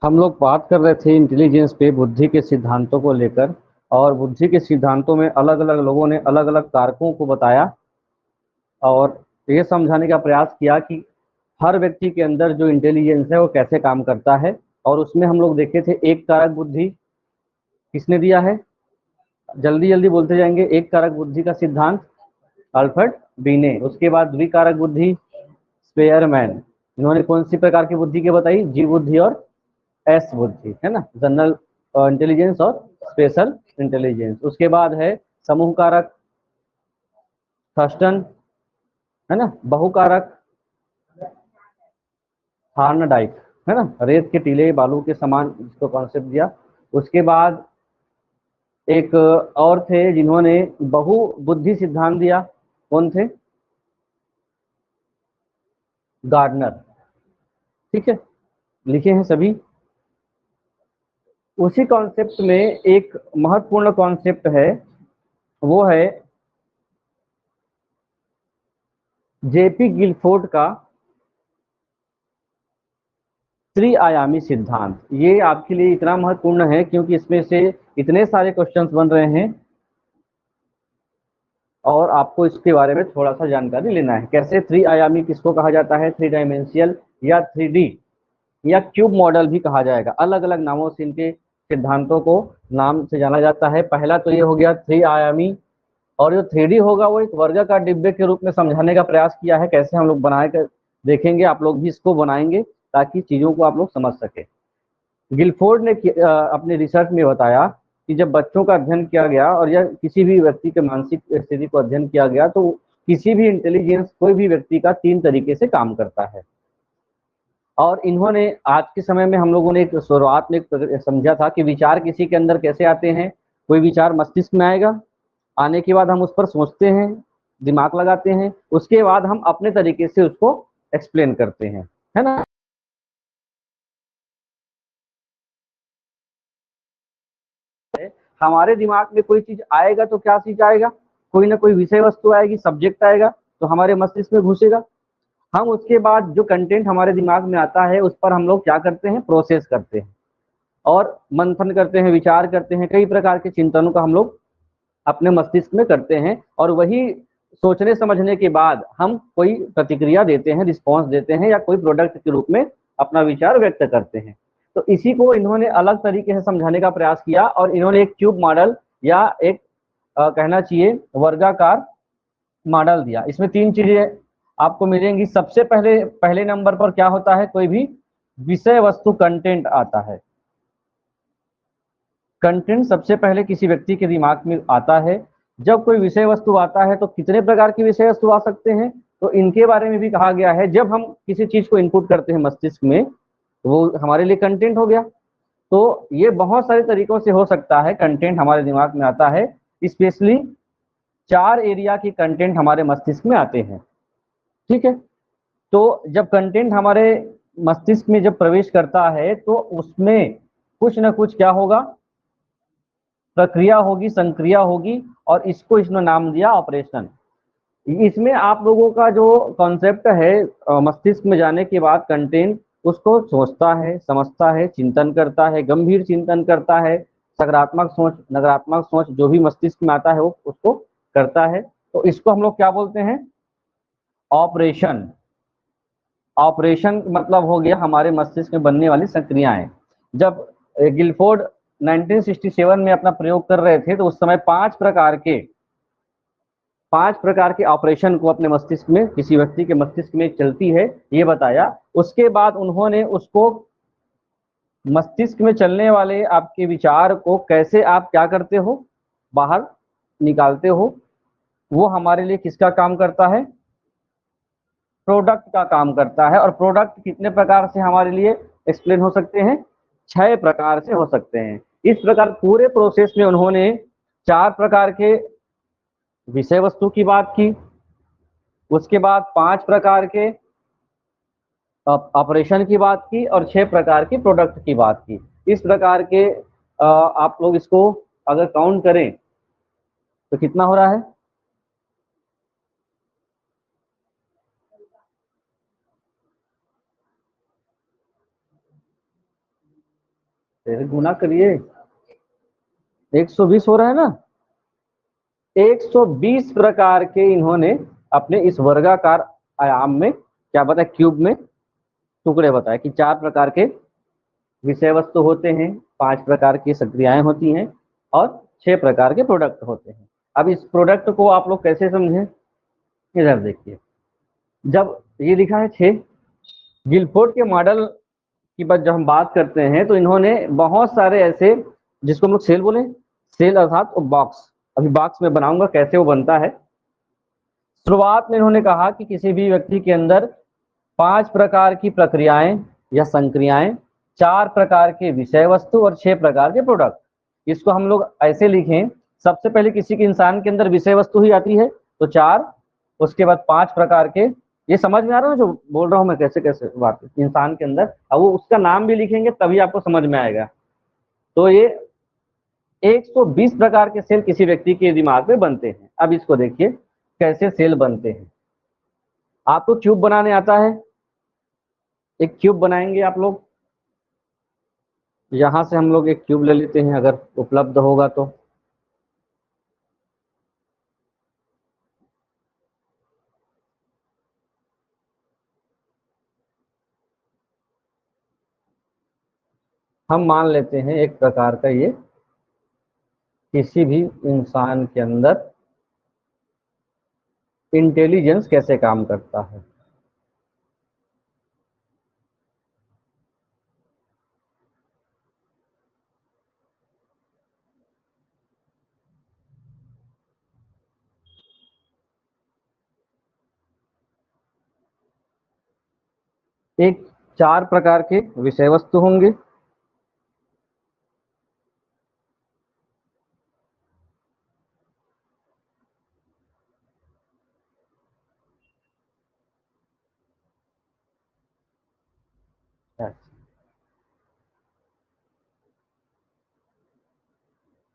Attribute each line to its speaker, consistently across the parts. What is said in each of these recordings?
Speaker 1: हम लोग बात कर रहे थे इंटेलिजेंस पे, बुद्धि के सिद्धांतों को लेकर। और बुद्धि के सिद्धांतों में अलग अलग लोगों ने अलग अलग कारकों को बताया और ये समझाने का प्रयास किया कि हर व्यक्ति के अंदर जो इंटेलिजेंस है वो कैसे काम करता है। और उसमें हम लोग देखे थे एक कारक बुद्धि किसने दिया है, जल्दी जल्दी बोलते जाएंगे। एक कारक बुद्धि का सिद्धांत अल्फ्रेड बी ने। उसके बाद द्विकारक बुद्धि स्पेयरमैन। इन्होंने कौन सी प्रकार की बुद्धि के बताई, जी बुद्धि और एस बुद्धि, है ना, जनरल इंटेलिजेंस और स्पेशल इंटेलिजेंस। उसके बाद है समूह कारक थर्स्टन, है ना, बहुकारक हार्नडाइक, है ना, रेत के टीले बालू के समान जिसको कॉन्सेप्ट दिया। उसके बाद एक और थे जिन्होंने बहु बुद्धि सिद्धांत दिया, कौन थे, गार्डनर। ठीक है, लिखे हैं सभी। उसी कॉन्सेप्ट में एक महत्वपूर्ण कॉन्सेप्ट है, वो है जेपी गिलफोर्ड का त्रिआयामी सिद्धांत। ये आपके लिए इतना महत्वपूर्ण है क्योंकि इसमें से इतने सारे क्वेश्चंस बन रहे हैं और आपको इसके बारे में थोड़ा सा जानकारी लेना है। कैसे त्रिआयामी किसको कहा जाता है, थ्री डायमेंशियल या 3D या क्यूब मॉडल भी कहा जाएगा। अलग अलग नामों से इनके सिद्धांतों को नाम से जाना जाता है। पहला तो ये हो गया त्रिआयामी, और जो 3D होगा वो एक वर्गाकार डिब्बे के रूप में समझाने का प्रयास किया है। कैसे हम लोग बनाए कर देखेंगे, आप लोग भी इसको बनाएंगे ताकि चीजों को आप लोग समझ सके। गिलफोर्ड ने अपने रिसर्च में बताया कि जब बच्चों का अध्ययन किया गया और या किसी भी व्यक्ति के मानसिक स्थिति को अध्ययन किया गया तो किसी भी इंटेलिजेंस कोई भी व्यक्ति का 3 तरीके से काम करता है। और इन्होंने आज के समय में हम लोगों ने एक शुरुआत में एक समझा था कि विचार किसी के अंदर कैसे आते हैं। कोई विचार मस्तिष्क में आएगा, आने के बाद हम उस पर सोचते हैं, दिमाग लगाते हैं, उसके बाद हम अपने तरीके से उसको एक्सप्लेन करते हैं, है ना। हमारे दिमाग में कोई चीज आएगा तो क्या चीज आएगा, कोई ना कोई विषय वस्तु आएगी, सब्जेक्ट आएगा तो हमारे मस्तिष्क में घुसेगा। हम उसके बाद जो कंटेंट हमारे दिमाग में आता है उस पर हम लोग क्या करते हैं, प्रोसेस करते हैं और मंथन करते हैं, विचार करते हैं। कई प्रकार के चिंतनों का हम लोग अपने मस्तिष्क में करते हैं और वही सोचने समझने के बाद हम कोई प्रतिक्रिया देते हैं, रिस्पॉन्स देते हैं या कोई प्रोडक्ट के रूप में अपना विचार व्यक्त करते हैं। तो इसी को इन्होंने अलग तरीके से समझाने का प्रयास किया और इन्होंने एक क्यूब मॉडल या एक कहना चाहिए वर्गाकार मॉडल दिया। इसमें 3 चीजें आपको मिलेंगी। सबसे पहले पहले नंबर पर क्या होता है, कोई भी विषय वस्तु कंटेंट आता है। कंटेंट सबसे पहले किसी व्यक्ति के दिमाग में आता है। जब कोई विषय वस्तु आता है तो कितने प्रकार की विषय वस्तु आ सकते हैं, तो इनके बारे में भी कहा गया है। जब हम किसी चीज को इनपुट करते हैं मस्तिष्क में, वो हमारे लिए कंटेंट हो गया। तो ये बहुत सारे तरीकों से हो सकता है, कंटेंट हमारे दिमाग में आता है। स्पेशली 4 एरिया की कंटेंट हमारे मस्तिष्क में आते हैं। ठीक है, तो जब कंटेंट हमारे मस्तिष्क में जब प्रवेश करता है तो उसमें कुछ ना कुछ क्या होगा, प्रक्रिया होगी, संक्रिया होगी, और इसको इसने नाम दिया ऑपरेशन। इसमें आप लोगों का जो कॉन्सेप्ट है, मस्तिष्क में जाने के बाद कंटेंट उसको सोचता है, समझता है, चिंतन करता है, गंभीर चिंतन करता है, सकारात्मक सोच, नकारात्मक सोच जो भी मस्तिष्क में आता है वो उसको करता है। तो इसको हम लोग क्या बोलते हैं, ऑपरेशन। ऑपरेशन मतलब हो गया हमारे मस्तिष्क में बनने वाली संक्रियाएं। जब गिलफोर्ड 1967 में अपना प्रयोग कर रहे थे तो उस समय 5 प्रकार के ऑपरेशन को अपने मस्तिष्क में, किसी व्यक्ति के मस्तिष्क में चलती है, ये बताया। उसके बाद उन्होंने उसको मस्तिष्क में चलने वाले आपके विचार को कैसे आप क्या करते हो, बाहर निकालते हो, वो हमारे लिए किसका काम करता है, प्रोडक्ट का काम करता है। और प्रोडक्ट कितने प्रकार से हमारे लिए एक्सप्लेन हो सकते हैं, 6 प्रकार से हो सकते हैं। इस प्रकार पूरे प्रोसेस में उन्होंने 4 प्रकार के विषय वस्तु की बात की, उसके बाद 5 प्रकार के ऑपरेशन की बात की और 6 प्रकार की प्रोडक्ट की बात की। इस प्रकार के आप लोग इसको अगर काउंट करें तो कितना हो रहा है, फिर गुना करिए, 120 हो रहा है ना। 120 प्रकार के इन्होंने अपने इस वर्गाकार आयाम में क्या बताया, क्यूब में टुकड़े बताए कि 4 प्रकार के विषय वस्तु होते हैं, 5 प्रकार की संक्रियाएं होती हैं और 6 प्रकार के प्रोडक्ट होते हैं। अब इस प्रोडक्ट को आप लोग कैसे समझें, इधर देखिए, जब ये लिखा है 6, गिलफोर्ड के मॉडल की बात जब हम बात करते हैं तो इन्होंने बहुत सारे ऐसे, जिसको हम लोग सेल बोले, सेल अर्थात बॉक्स, अभी बॉक्स में बनाऊंगा कैसे वो बनता है। शुरुआत में इन्होंने कहा कि किसी भी व्यक्ति के अंदर 5 प्रकार की प्रक्रियाएं या संक्रियाएं, 4 प्रकार के विषय वस्तु और 6 प्रकार के प्रोडक्ट। इसको हम लोग ऐसे लिखें, सबसे पहले किसी के इंसान के अंदर विषय वस्तु ही आती है तो 4, उसके बाद 5 प्रकार के, ये समझ में आ रहा है जो बोल रहा हूं मैं, कैसे कैसे बात इंसान के अंदर, अब वो उसका नाम भी लिखेंगे तभी आपको समझ में आएगा। तो ये 120 प्रकार के सेल किसी व्यक्ति के दिमाग में बनते हैं। अब इसको देखिए कैसे सेल बनते हैं। आपको क्यूब बनाने आता है, एक क्यूब बनाएंगे आप लोग, यहां से हम लोग एक क्यूब ले लेते हैं अगर उपलब्ध होगा तो। हम मान लेते हैं एक प्रकार का ये किसी भी इंसान के अंदर इंटेलिजेंस कैसे काम करता है। एक 4 प्रकार के विषय वस्तु होंगे,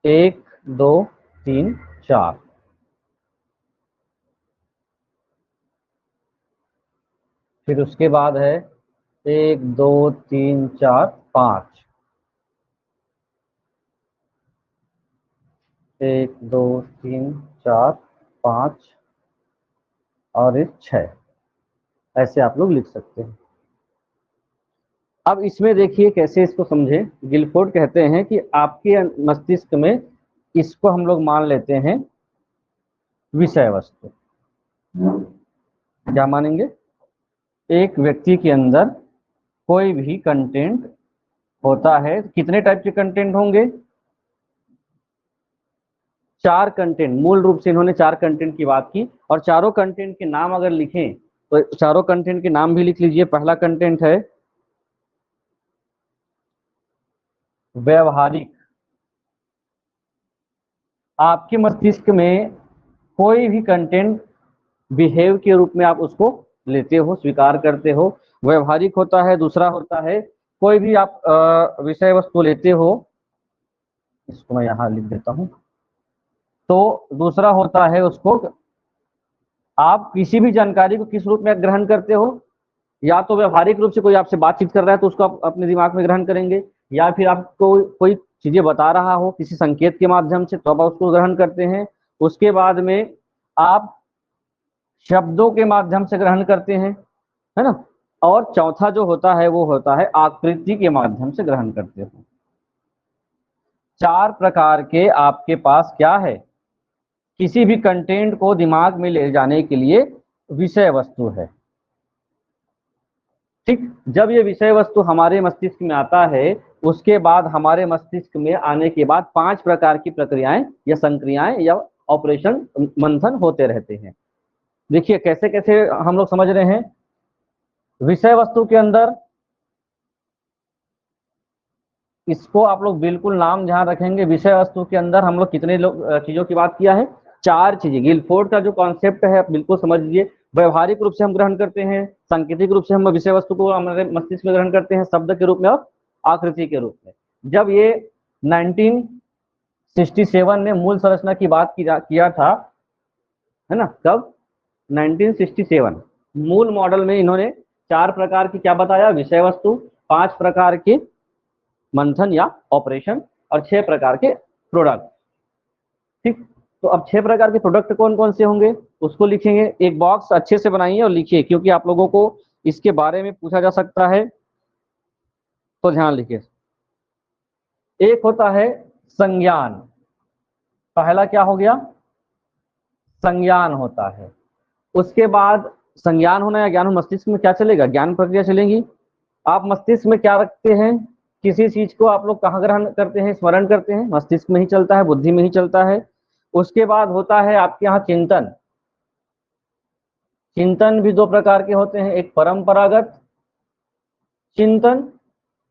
Speaker 1: एक, दो, तीन, चार। फिर उसके बाद है 1, 2, 3, 4, 5। 1, 2, 3, 4, 5 और एक 6, ऐसे आप लोग लिख सकते हैं। अब इसमें देखिए कैसे इसको समझें। गिलफोर्ड कहते हैं कि आपके मस्तिष्क में इसको हम लोग मान लेते हैं विषय वस्तु। क्या मानेंगे, एक व्यक्ति के अंदर कोई भी कंटेंट होता है, कितने टाइप के कंटेंट होंगे, 4 कंटेंट। मूल रूप से इन्होंने 4 कंटेंट की बात की और चारों कंटेंट के नाम अगर लिखें तो चारों कंटेंट के नाम भी लिख लीजिए। पहला कंटेंट है व्यवहारिक। आपके मस्तिष्क में कोई भी कंटेंट बिहेव के रूप में आप उसको लेते हो, स्वीकार करते हो, व्यवहारिक होता है। दूसरा होता है कोई भी आप विषय वस्तु लेते हो, इसको मैं यहाँ लिख देता हूँ। तो दूसरा होता है उसको आप किसी भी जानकारी को किस रूप में ग्रहण करते हो, या तो व्यवहारिक रूप से कोई आपसे बातचीत कर रहा है तो उसको आप अपने दिमाग में ग्रहण करेंगे, या फिर आपको कोई चीजें बता रहा हो किसी संकेत के माध्यम से तो आप उसको ग्रहण करते हैं। उसके बाद में आप शब्दों के माध्यम से ग्रहण करते हैं, है ना। और चौथा जो होता है वो होता है आकृति के माध्यम से ग्रहण करते हो। 4 प्रकार के आपके पास क्या है, किसी भी कंटेंट को दिमाग में ले जाने के लिए विषय वस्तु है। ठीक, जब ये विषय वस्तु हमारे मस्तिष्क में आता है उसके बाद हमारे मस्तिष्क में आने के बाद 5 प्रकार की प्रक्रियाएं या संक्रियाएं या ऑपरेशन मंथन होते रहते हैं। देखिए कैसे कैसे हम लोग समझ रहे हैं। विषय वस्तु के अंदर, इसको आप लोग बिल्कुल नाम ध्यान रखेंगे, विषय वस्तु के अंदर हम लोग कितने लोग चीजों की बात किया है, 4 चीजें। गिलफोर्ड का जो कॉन्सेप्ट है आप बिल्कुल समझ लीजिए। व्यवहारिक रूप से हम ग्रहण करते हैं, सांकेतिक रूप से हम विषय वस्तु को हमारे मस्तिष्क में ग्रहण करते हैं शब्द के रूप में और आकृति के रूप में। जब ये 1967 में मूल संरचना की बात किया था, है ना, कब, 1967 मूल मॉडल में इन्होंने 4 प्रकार की क्या बताया, विषय वस्तु, 5 प्रकार के मंथन या ऑपरेशन, और 6 प्रकार के प्रोडक्ट। ठीक, तो अब 6 प्रकार के प्रोडक्ट कौन कौन से होंगे उसको लिखेंगे। एक बॉक्स अच्छे से बनाइए और लिखिए, क्योंकि आप लोगों को इसके बारे में पूछा जा सकता है, तो ध्यान लिखिए। एक होता है संज्ञान, पहला क्या हो गया, संज्ञान होता है। उसके बाद संज्ञान होना या ज्ञान हो, मस्तिष्क में क्या चलेगा, ज्ञान प्रक्रिया चलेगी। आप मस्तिष्क में क्या रखते हैं, किसी चीज को आप लोग कहाँ ग्रहण करते हैं, स्मरण करते हैं, मस्तिष्क में ही चलता है, बुद्धि में ही चलता है। उसके बाद होता है आपके यहाँ चिंतन। चिंतन भी 2 प्रकार के होते हैं, एक परंपरागत चिंतन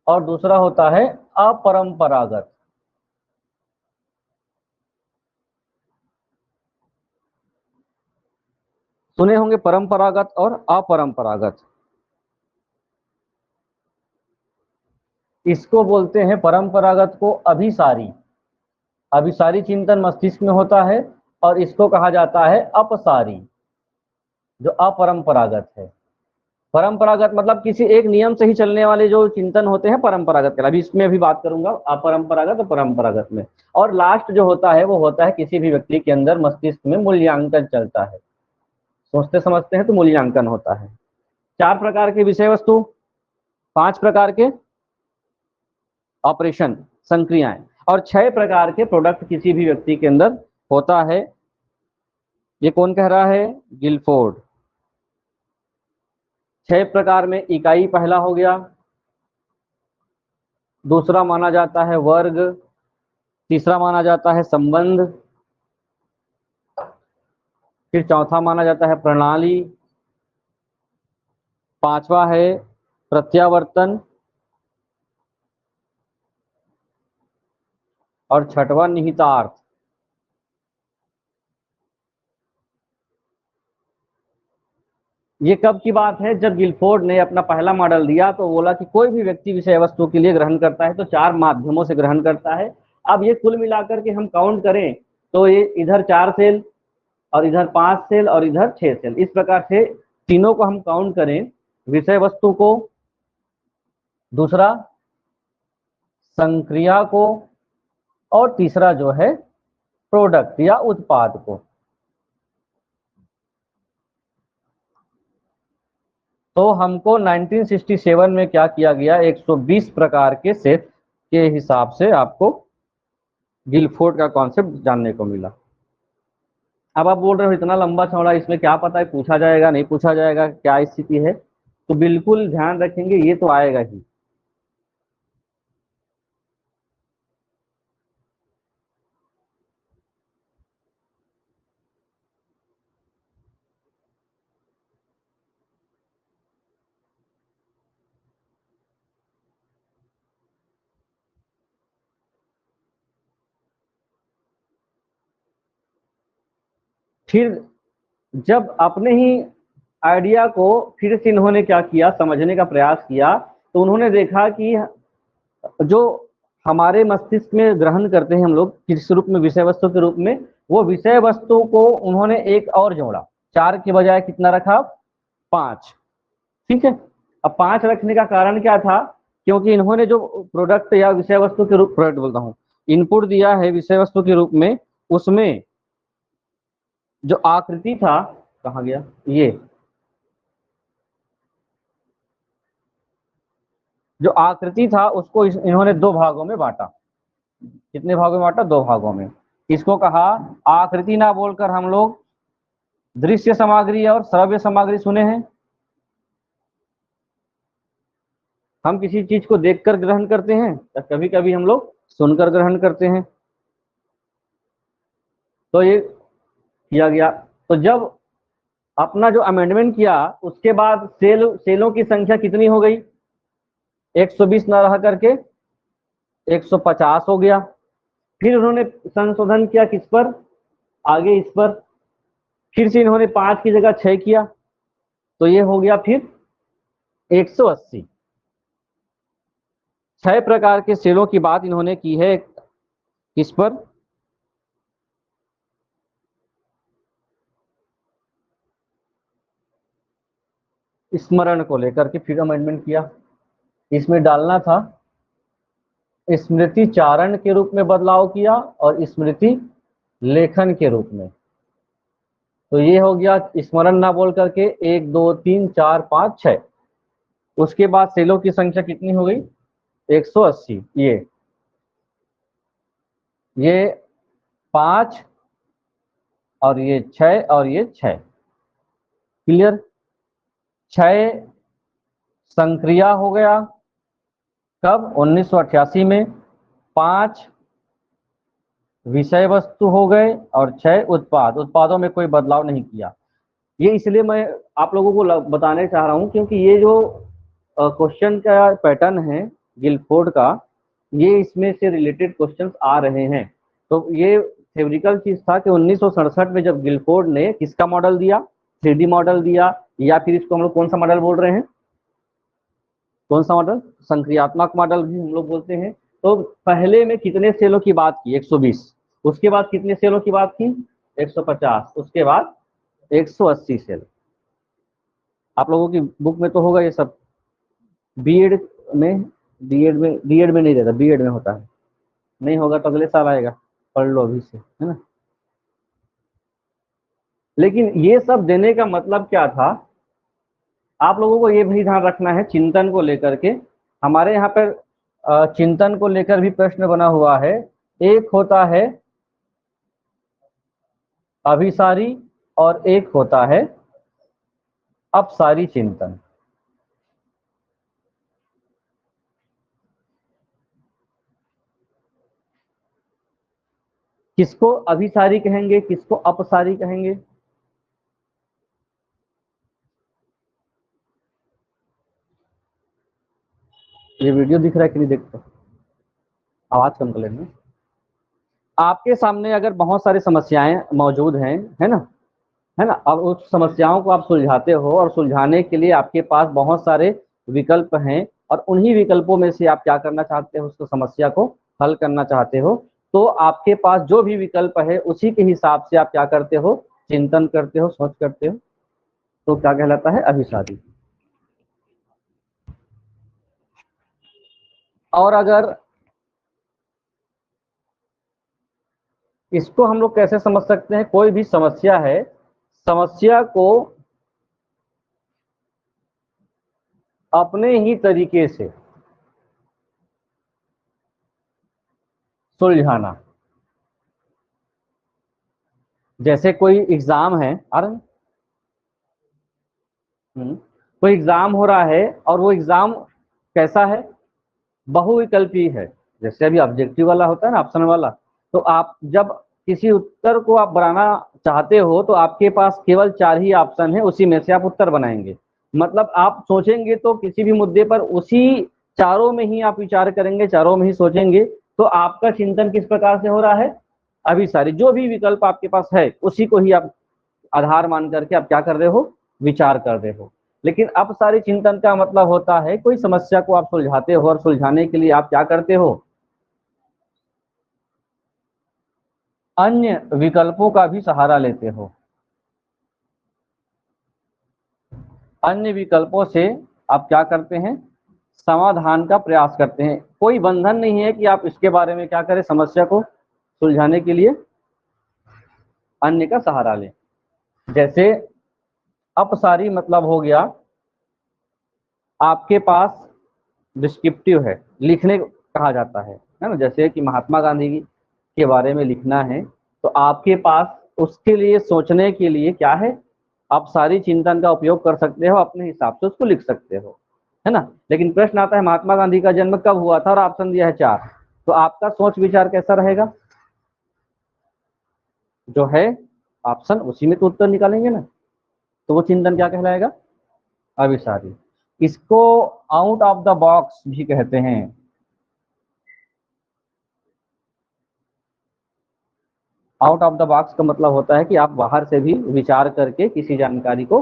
Speaker 1: और दूसरा होता है अपरंपरागत। सुने होंगे परंपरागत और अपरंपरागत। इसको बोलते हैं परंपरागत को अभिसारी। अभिसारी चिंतन मस्तिष्क में होता है, और इसको कहा जाता है अपसारी, जो अपरंपरागत है। परंपरागत मतलब किसी एक नियम से ही चलने वाले जो चिंतन होते हैं परंपरागत के। अभी इसमें भी बात करूंगा अपरंपरागत और परंपरागत में। और लास्ट जो होता है वो होता है किसी भी व्यक्ति के अंदर मस्तिष्क में मूल्यांकन चलता है, सोचते समझते हैं तो मूल्यांकन होता है। 4 प्रकार के विषय वस्तु, 5 प्रकार के ऑपरेशन संक्रियाएं, और 6 प्रकार के प्रोडक्ट किसी भी व्यक्ति के अंदर होता है। ये कौन कह रहा है, गिलफोर्ड। 6 प्रकार में इकाई पहला हो गया, दूसरा माना जाता है वर्ग, तीसरा माना जाता है संबंध, फिर चौथा माना जाता है प्रणाली, पांचवा है प्रत्यावर्तन, और छठवां निहितार्थ। ये कब की बात है, जब गिलफोर्ड ने अपना पहला मॉडल दिया तो बोला कि कोई भी व्यक्ति विषय वस्तु के लिए ग्रहण करता है तो 4 माध्यमों से ग्रहण करता है। अब ये कुल मिलाकर के हम काउंट करें तो ये इधर 4 सेल और इधर 5 सेल और इधर 6 सेल, इस प्रकार से तीनों को हम काउंट करें, विषय वस्तु को, दूसरा संक्रिया को, और तीसरा जो है प्रोडक्ट या उत्पाद को। तो हमको 1967 में क्या किया गया, 120 प्रकार के सेट के हिसाब से आपको गिलफोर्ड का कॉन्सेप्ट जानने को मिला। अब आप बोल रहे हो इतना लंबा चौड़ा, इसमें क्या पता है पूछा जाएगा नहीं पूछा जाएगा, क्या स्थिति है। तो बिल्कुल ध्यान रखेंगे, ये तो आएगा ही। फिर जब अपने ही आइडिया को फिर से इन्होंने क्या किया, समझने का प्रयास किया, तो उन्होंने देखा कि जो हमारे मस्तिष्क में ग्रहण करते हैं हम लोग किस रूप में, विषय वस्तु के रूप में, वो विषय वस्तु को उन्होंने एक और जोड़ा, 4 के बजाय कितना रखा, 5। ठीक है, अब 5 रखने का कारण क्या था, क्योंकि इन्होंने जो प्रोडक्ट या विषय वस्तु के रूप, प्रोडक्ट बोलता हूँ, इनपुट दिया है विषय वस्तु के रूप में, उसमें जो आकृति था, कहाँ गया ये, जो आकृति था उसको इन्होंने 2 भागों में बांटा। कितने भागों में बांटा, 2 भागों में। इसको कहा आकृति ना बोलकर हम लोग दृश्य सामग्री और श्रव्य सामग्री सुने हैं। हम किसी चीज को देखकर ग्रहण करते हैं या कभी कभी हम लोग सुनकर ग्रहण करते हैं। तो ये किया गया। तो जब अपना जो अमेंडमेंट किया उसके बाद सेलों की संख्या कितनी हो गई, 120 न रह करके 150 हो गया। फिर उन्होंने संशोधन किया किस पर, आगे इस पर, फिर से इन्होंने 5 की जगह 6 किया, तो ये हो गया फिर 180। 6 प्रकार के सेलों की बात इन्होंने की है, किस पर, स्मरण को लेकर के फिर अमेंडमेंट किया। इसमें डालना था स्मृति चारण के रूप में बदलाव किया और स्मृति लेखन के रूप में। तो ये हो गया स्मरण ना बोल करके 1 2 3 4 5 6। उसके बाद सेलों की संख्या कितनी हो गई? 180। ये 5 और ये 6 और ये 6। क्लियर? 6 संक्रिया हो गया कब? 1988 में। 5 विषय वस्तु हो गए और 6 उत्पाद। उत्पादों में कोई बदलाव नहीं किया। ये इसलिए मैं आप लोगों को बताने चाह रहा हूं क्योंकि ये जो क्वेश्चन का पैटर्न है गिलफोर्ड का, ये इसमें से रिलेटेड क्वेश्चंस आ रहे हैं। तो ये थ्योरिटिकल चीज था कि 1967 में जब गिलफोर्ड ने किसका मॉडल दिया? 3D मॉडल दिया, या फिर इसको हम लोग कौन सा मॉडल बोल रहे हैं? कौन सा मॉडल? संक्रियात्मक मॉडल भी हम लोग बोलते हैं। तो पहले में कितने सेलों की बात की? 120। उसके बाद कितने सेलों की बात की? 150। उसके बाद 180 सेल। आप लोगों की बुक में तो होगा ये सब। बीएड में बीएड में नहीं रहता, बीएड में होता है। नहीं होगा तो अगले साल आएगा, पढ़ लो अभी से, है ना। लेकिन ये सब देने का मतलब क्या था? आप लोगों को ये भी ध्यान रखना है चिंतन को लेकर के। हमारे यहाँ पर चिंतन को लेकर भी प्रश्न बना हुआ है। एक होता है अभिसारी और एक होता है अपसारी चिंतन। किसको अभिसारी कहेंगे, किसको अपसारी कहेंगे? ये वीडियो दिख रहा है कि नहीं? देखते, आवाज कम कर लेना। आपके सामने अगर बहुत सारी समस्याएं मौजूद हैं, है ना, अब उस समस्याओं को आप सुलझाते हो और सुलझाने के लिए आपके पास बहुत सारे विकल्प हैं, और उन्हीं विकल्पों में से आप क्या करना चाहते हो? उसको समस्या को हल करना चाहते हो। तो आपके पास जो भी विकल्प है उसी के हिसाब से आप क्या करते हो? चिंतन करते हो, सोच करते हो। तो क्या कहलाता है? अभिसारी। और अगर इसको हम लोग कैसे समझ सकते हैं? कोई भी समस्या है, समस्या को अपने ही तरीके से सुलझाना। जैसे कोई एग्जाम है, अरे कोई एग्जाम हो रहा है और वो एग्जाम कैसा है? बहुविकल्पी है। जैसे अभी ऑब्जेक्टिव वाला होता है ना, ऑप्शन वाला। तो आप जब किसी उत्तर को आप बनाना चाहते हो तो आपके पास केवल 4 ही ऑप्शन है, उसी में से आप उत्तर बनाएंगे। मतलब आप सोचेंगे तो किसी भी मुद्दे पर उसी चारों में ही आप विचार करेंगे, चारों में ही सोचेंगे। तो आपका चिंतन किस प्रकार से हो रहा है? अभिसारी। जो भी विकल्प आपके पास है उसी को ही आप आधार मान करके आप क्या कर रहे हो? विचार कर रहे हो। लेकिन अपसारी चिंतन का मतलब होता है कोई समस्या को आप सुलझाते हो और सुलझाने के लिए आप क्या करते हो? अन्य विकल्पों का भी सहारा लेते हो। अन्य विकल्पों से आप क्या करते हैं? समाधान का प्रयास करते हैं। कोई बंधन नहीं है कि आप इसके बारे में क्या करें, समस्या को सुलझाने के लिए अन्य का सहारा लें। जैसे अपसारी मतलब हो गया आपके पास डिस्क्रिप्टिव है, लिखने कहा जाता है ना। जैसे कि महात्मा गांधी के बारे में लिखना है तो आपके पास उसके लिए सोचने के लिए क्या है? आप सारी चिंतन का उपयोग कर सकते हो, अपने हिसाब से उसको लिख सकते हो, है ना। लेकिन प्रश्न आता है महात्मा गांधी का जन्म कब हुआ था और ऑप्शन दिया है 4। तो आपका सोच विचार कैसा रहेगा? जो है ऑप्शन उसी में तो उत्तर निकालेंगे ना। तो वो चिंतन क्या कहलाएगा? अभिसारी। इसको आउट ऑफ द बॉक्स भी कहते हैं। आउट ऑफ द बॉक्स का मतलब होता है कि आप बाहर से भी विचार करके किसी जानकारी को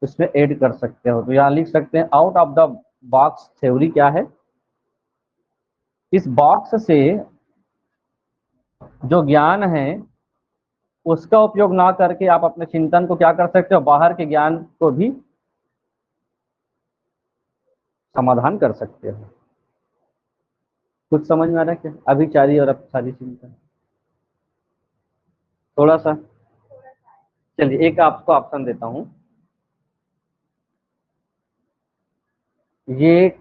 Speaker 1: उसमें ऐड कर सकते हो। तो यहाँ लिख सकते हैं out of the box theory क्या है? इस बॉक्स से जो ज्ञान है उसका उपयोग ना करके आप अपने चिंतन को क्या कर सकते हो? बाहर के ज्ञान को भी समाधान कर सकते हो। कुछ समझ में आ रहा है क्या? अभिचारी और अपचारी चिंतन थोड़ा सा। चलिए एक आपको ऑप्शन देता हूं। ये एक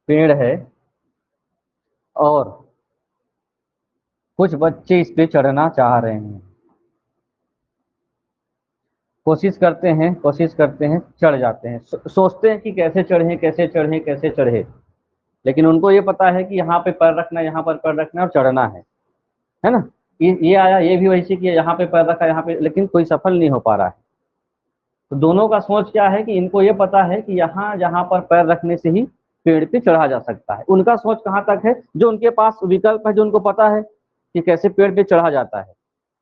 Speaker 1: पेड़ है और कुछ बच्चे इस पे चढ़ना चाह रहे हैं, कोशिश करते हैं, चढ़ जाते हैं, सोचते हैं कि कैसे चढ़े कैसे चढ़े कैसे चढ़े, लेकिन उनको ये पता है कि यहाँ पे पैर रखना, यहाँ पर पैर रखना और चढ़ना है ना। ये आया, ये भी वैसे कि यहाँ पे पैर रखा, यहाँ पे, लेकिन कोई सफल नहीं हो पा रहा है। तो दोनों का सोच क्या है कि इनको ये पता है कि यहाँ जहाँ पर पैर रखने से ही पेड़ पे चढ़ा जा सकता है। उनका सोच कहाँ तक है, जो उनके पास विकल्प है, जो उनको पता है कि कैसे पेड़ पे चढ़ा जाता है,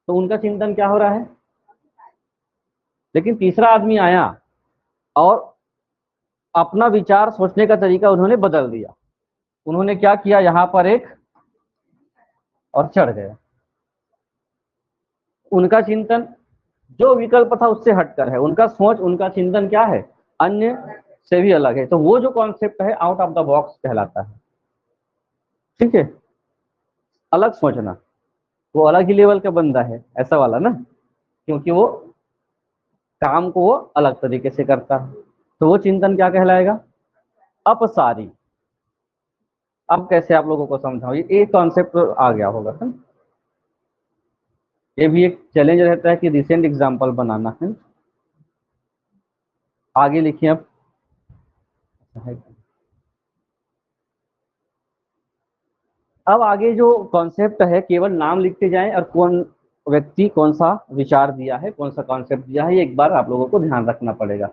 Speaker 1: तो उनका चिंतन क्या हो रहा है। लेकिन तीसरा आदमी आया और अपना विचार सोचने का तरीका उन्होंने बदल दिया। उन्होंने क्या किया, यहाँ पर एक और चढ़ गए। उनका चिंतन जो विकल्प था उससे हटकर है, उनका सोच, उनका चिंतन क्या है, अन्य से भी अलग है। तो वो जो कॉन्सेप्ट है आउट ऑफ द बॉक्स कहलाता है। ठीक है, अलग सोचना, वो अलग ही लेवल का बंदा है ऐसा वाला ना, क्योंकि वो काम को वो अलग तरीके से करता है। तो वो चिंतन क्या कहलाएगा, अपसारी। अब कैसे आप लोगों को समझाऊं, ये कॉन्सेप्ट आ गया होगा है? ये भी एक चैलेंज रहता है कि रिसेंट एग्जांपल बनाना है। आगे लिखिए अब। अब आगे जो कॉन्सेप्ट है, केवल नाम लिखते जाएं और कौन व्यक्ति कौन सा विचार दिया है, कौन सा कॉन्सेप्ट दिया है, ये एक बार आप लोगों को ध्यान रखना पड़ेगा।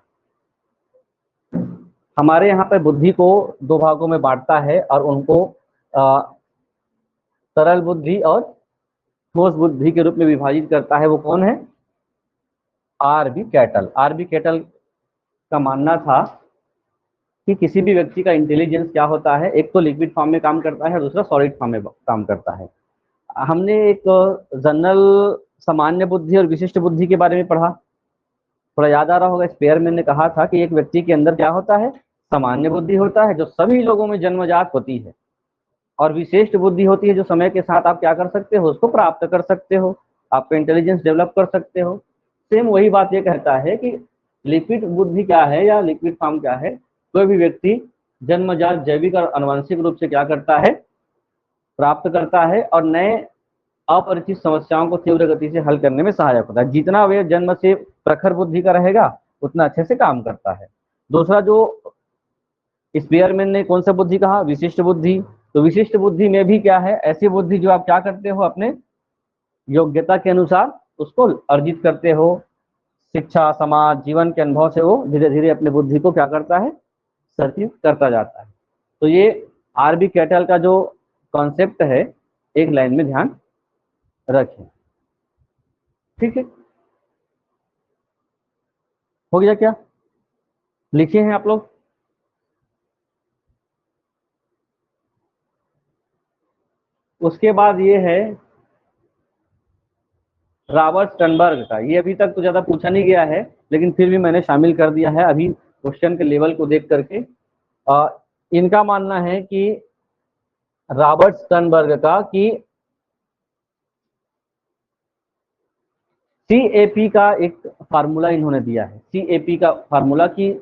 Speaker 1: हमारे यहाँ पे बुद्धि को दो भागों में बांटता है और उनको सरल बुद्धि और ठोस बुद्धि के रूप में विभाजित करता है। वो कौन है, R B Cattell. R B Cattell का मानना था कि किसी भी व्यक्ति का इंटेलिजेंस क्या होता है, एक तो लिक्विड फॉर्म में काम करता है, दूसरा सॉलिड फॉर्म में काम करता है। हमने एक जनरल सामान्य बुद्धि और विशिष्ट बुद्धि के बारे में पढ़ा, थोड़ा याद आ रहा होगा। स्पेयरमैन ने कहा था कि एक व्यक्ति के अंदर क्या होता है, सामान्य बुद्धि होता है जो सभी लोगों में जन्मजात होती है, और विशिष्ट बुद्धि होती है जो समय के साथ आप क्या कर सकते हो, उसको प्राप्त कर सकते हो, आपका इंटेलिजेंस डेवलप कर सकते हो। सेम वही बात ये कहता है कि लिक्विड बुद्धि क्या है या लिक्विड फॉर्म क्या है, कोई भी व्यक्ति जन्मजात जैविक और आनुवंशिक रूप से क्या करता है, प्राप्त करता है और नए अपरिचित समस्याओं को तीव्र गति से हल करने में सहायक होता है। जितना वे जन्म से प्रखर बुद्धि का रहेगा उतना अच्छे से काम करता है। दूसरा जो स्पेयरमैन ने कौन सा बुद्धि कहा, विशिष्ट बुद्धि। तो विशिष्ट बुद्धि में भी क्या है, ऐसी बुद्धि जो आप क्या करते हो, अपने योग्यता के अनुसार उसको अर्जित करते हो। शिक्षा, समाज, जीवन के अनुभव से वो धीरे धीरे अपनी बुद्धि को क्या करता है, सर्चित करता जाता है। तो ये आर बी कैटल का जो कॉन्सेप्ट है, एक लाइन में ध्यान रखें। ठीक है, हो गया क्या, लिखे हैं आप लोग। उसके बाद ये है रॉबर्ट स्टर्नबर्ग का। ये अभी तक तो ज्यादा पूछा नहीं गया है, लेकिन फिर भी मैंने शामिल कर दिया है अभी क्वेश्चन के लेवल को देख करके। इनका मानना है कि रॉबर्ट स्टर्नबर्ग का कि CAP का एक फार्मूला इन्होंने दिया है। CAP का फार्मूला की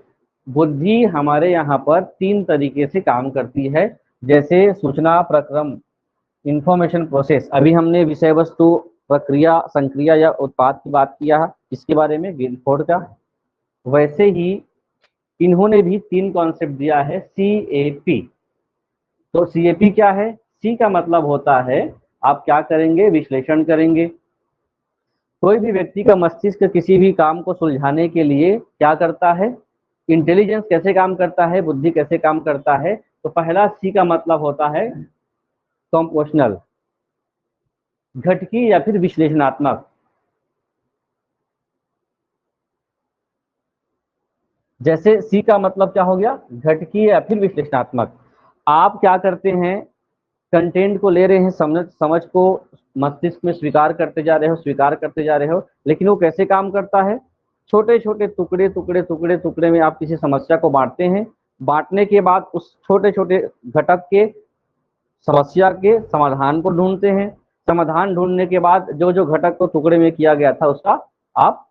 Speaker 1: बुद्धि हमारे यहाँ पर 3 तरीके से काम करती है, जैसे सूचना प्रक्रम, इंफॉर्मेशन प्रोसेस। अभी हमने विषय वस्तु, प्रक्रिया, संक्रिया या उत्पाद की बात किया है, इसके बारे में गिलफोर्ड का। वैसे ही इन्होंने भी 3 कॉन्सेप्ट दिया है, CAP। तो CAP क्या है, C का मतलब होता है आप क्या करेंगे, विश्लेषण करेंगे। कोई भी व्यक्ति का मस्तिष्क किसी भी काम को सुलझाने के लिए क्या करता है, इंटेलिजेंस कैसे काम करता है, बुद्धि कैसे काम करता है। तो पहला C का मतलब होता है कंपोजिशनल, घटकी या फिर विश्लेषणात्मक। जैसे C का मतलब क्या हो गया, घटकी या फिर विश्लेषणात्मक। आप क्या करते हैं, कंटेंट को ले रहे हैं, समझ को मस्तिष्क में स्वीकार करते जा रहे हो, स्वीकार करते जा रहे हो, लेकिन वो कैसे काम करता है, छोटे छोटे टुकड़े टुकड़े टुकड़े टुकड़े में आप किसी समस्या को बांटते हैं। बांटने के बाद उस छोटे छोटे घटक के समस्या के समाधान को ढूंढते हैं। समाधान ढूंढने के बाद जो जो घटक को टुकड़े में किया गया था उसका आप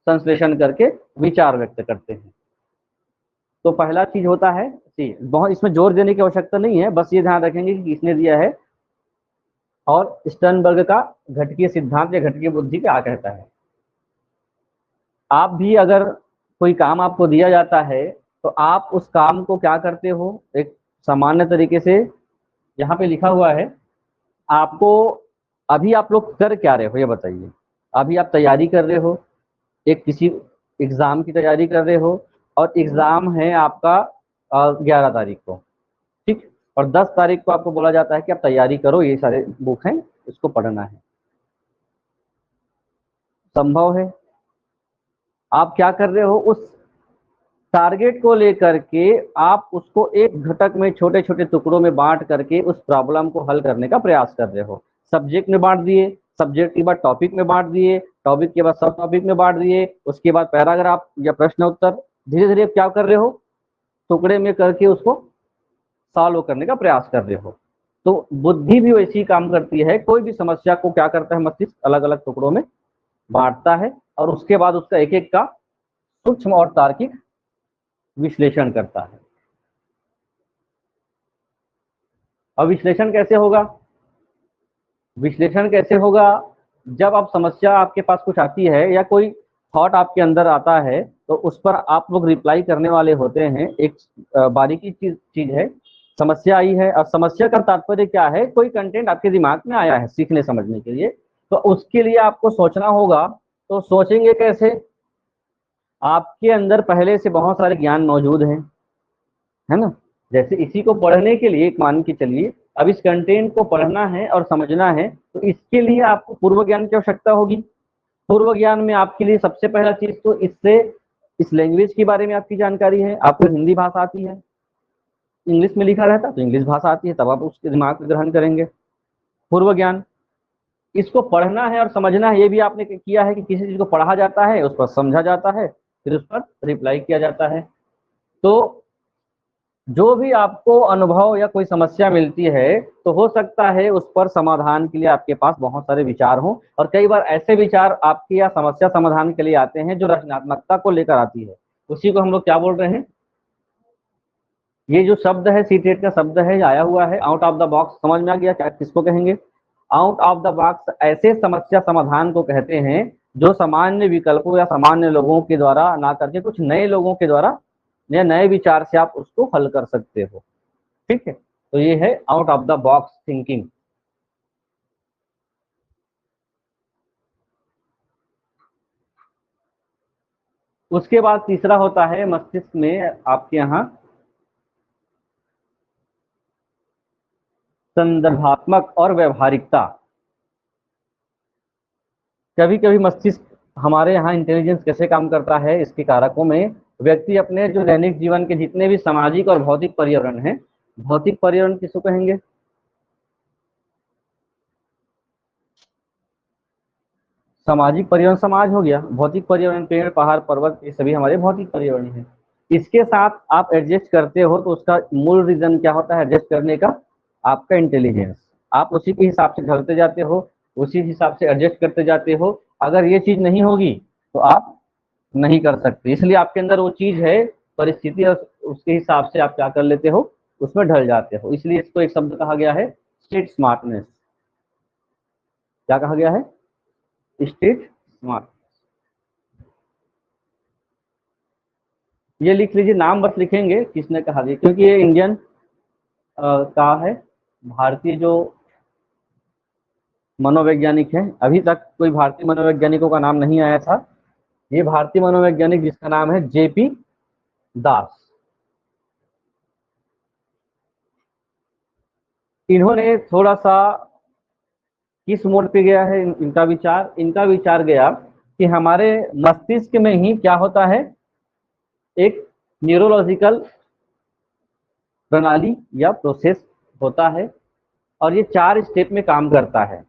Speaker 1: संश्लेषण करके विचार व्यक्त करते हैं। तो पहला चीज होता है सी। बहुत इसमें जोर देने की आवश्यकता नहीं है, बस ये ध्यान रखेंगे कि किसने दिया है और स्टर्नबर्ग का घटकीय सिद्धांत या घटकीय बुद्धि क्या कहता है। आप भी अगर कोई काम आपको दिया जाता है तो आप उस काम को क्या करते हो, एक सामान्य तरीके से यहाँ पे लिखा हुआ है आपको। अभी आप लोग कर क्या रहे हो ये बताइए। अभी आप तैयारी कर रहे हो, एक किसी एग्जाम की तैयारी कर रहे हो और एग्जाम है आपका 11 तारीख को, ठीक। और 10 तारीख को आपको बोला जाता है कि आप तैयारी करो, ये सारे बुक हैं इसको पढ़ना है। संभव है आप क्या कर रहे हो, उस टारगेट को लेकर के आप उसको एक घटक में छोटे छोटे टुकड़ों में बांट करके उस प्रॉब्लम को हल करने का प्रयास कर रहे हो। सब्जेक्ट में बांट दिए, सब्जेक्ट के बाद टॉपिक में बांट दिए, टॉपिक के बाद सब टॉपिक में बांट दिए, उसके बाद पैराग्राफ या प्रश्न उत्तर, धीरे धीरे क्या कर रहे हो, टुकड़े में करके उसको सॉल्व करने का प्रयास कर रहे हो। तो बुद्धि भी वैसी काम करती है, कोई भी समस्या को क्या करता है मस्तिष्क अलग अलग टुकड़ों में बांटता है और उसके बाद उसका एक एक का सूक्ष्म और तार्किक विश्लेषण करता है। अब विश्लेषण कैसे होगा, विश्लेषण कैसे होगा, जब आप समस्या आपके पास कुछ आती है या कोई थॉट आपके अंदर आता है तो उस पर आप लोग रिप्लाई करने वाले होते हैं। एक बारीकी चीज है, समस्या आई है और समस्या का तात्पर्य क्या है, कोई कंटेंट आपके दिमाग में आया है सीखने समझने के लिए, तो उसके लिए आपको सोचना होगा। तो सोचेंगे कैसे, आपके अंदर पहले से बहुत सारे ज्ञान मौजूद हैं, है ना। जैसे इसी को पढ़ने के लिए एक मान के चलिए अब इस कंटेंट को पढ़ना है और समझना है तो इसके लिए आपको पूर्व ज्ञान की आवश्यकता होगी। पूर्व ज्ञान में आपके लिए सबसे पहला चीज तो इससे इस लैंग्वेज के बारे में आपकी जानकारी है। आपको हिंदी भाषा आती है, इंग्लिश में लिखा रहता तो इंग्लिश भाषा आती है, तब आप उसके दिमाग में ग्रहण करेंगे। पूर्व ज्ञान, इसको पढ़ना है और समझना है, ये भी आपने किया है कि किसी चीज को पढ़ा जाता है, उस पर समझा जाता है, फिर उस पर रिप्लाई किया जाता है। तो जो भी आपको अनुभव या कोई समस्या मिलती है तो हो सकता है उस पर समाधान के लिए आपके पास बहुत सारे विचार हों, और कई बार ऐसे विचार आपकी या समस्या समाधान के लिए आते हैं जो रचनात्मकता को लेकर आती है। उसी को हम लोग क्या बोल रहे हैं, ये जो शब्द है सीटेट का शब्द है आया हुआ है आउट ऑफ द बॉक्स, समझ में आ गया क्या किसको कहेंगे। आउट ऑफ द बॉक्स ऐसे समस्या समाधान को कहते हैं जो सामान्य विकल्पों या सामान्य लोगों के द्वारा ना करके कुछ नए लोगों के द्वारा या नए विचार से आप उसको हल कर सकते हो, ठीक है। तो ये है out of the box thinking. उसके बाद तीसरा होता है मस्तिष्क में आपके यहाँ संदर्भात्मक और व्यवहारिकता। कभी कभी मस्तिष्क हमारे यहाँ इंटेलिजेंस कैसे काम करता है, इसके कारकों में व्यक्ति अपने जो दैनिक जीवन के जितने भी सामाजिक और भौतिक पर्यावरण है, भौतिक पर्यावरण किसको कहेंगे, सामाजिक पर्यावरण समाज हो गया, भौतिक पर्यावरण पेड़ पहाड़ पर्वत ये सभी हमारे भौतिक पर्यावरण है। इसके साथ आप एडजस्ट करते हो तो उसका मूल रीजन क्या होता है एडजस्ट करने का, आपका इंटेलिजेंस। आप उसी के हिसाब से ढलते जाते हो, उसी हिसाब से एडजस्ट करते जाते हो। अगर ये चीज नहीं होगी तो आप नहीं कर सकते, इसलिए आपके अंदर वो चीज है, परिस्थिति और उसके हिसाब से आप क्या कर लेते हो, उसमें ढल जाते हो। इसलिए इसको एक शब्द कहा गया है स्ट्रीट स्मार्टनेस। क्या कहा गया है, स्ट्रीट स्मार्ट। ये लिख लीजिए, नाम बस लिखेंगे किसने कहा दिया, क्योंकि ये इंडियन का है, भारतीय जो मनोवैज्ञानिक है, अभी तक कोई भारतीय मनोवैज्ञानिकों का नाम नहीं आया था। ये भारतीय मनोवैज्ञानिक जिसका नाम है जेपी दास। इन्होंने थोड़ा सा किस मोड पे गया है इनका विचार, इनका विचार गया कि हमारे मस्तिष्क में ही क्या होता है, एक न्यूरोलॉजिकल प्रणाली या प्रोसेस होता है और ये 4 स्टेप में काम करता है।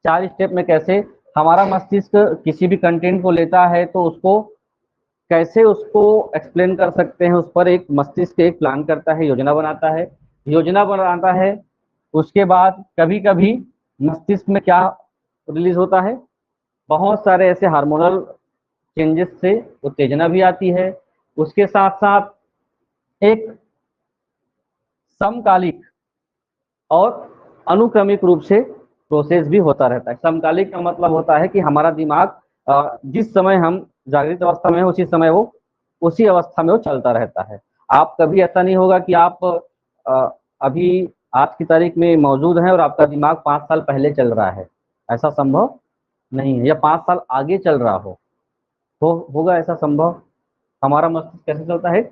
Speaker 1: 4 स्टेप में कैसे, हमारा मस्तिष्क किसी भी कंटेंट को लेता है तो उसको कैसे उसको एक्सप्लेन कर सकते हैं, उस पर एक मस्तिष्क एक प्लान करता है, योजना बनाता है। योजना बनाता है उसके बाद कभी कभी मस्तिष्क में क्या रिलीज होता है, बहुत सारे ऐसे हार्मोनल चेंजेस से उत्तेजना भी आती है। उसके साथ साथ एक समकालिक और अनुक्रमिक रूप से प्रोसेस भी होता रहता है। समकालिक का मतलब होता है कि हमारा दिमाग जिस समय हम जागृत अवस्था में है उसी समय वो उसी अवस्था में वो चलता रहता है। आप कभी ऐसा नहीं होगा कि आप अभी आज की तारीख में मौजूद हैं और आपका दिमाग 5 साल पहले चल रहा है, ऐसा संभव नहीं है। या 5 साल आगे चल रहा होगा ऐसा संभव। हमारा मस्तिष्क कैसे चलता है,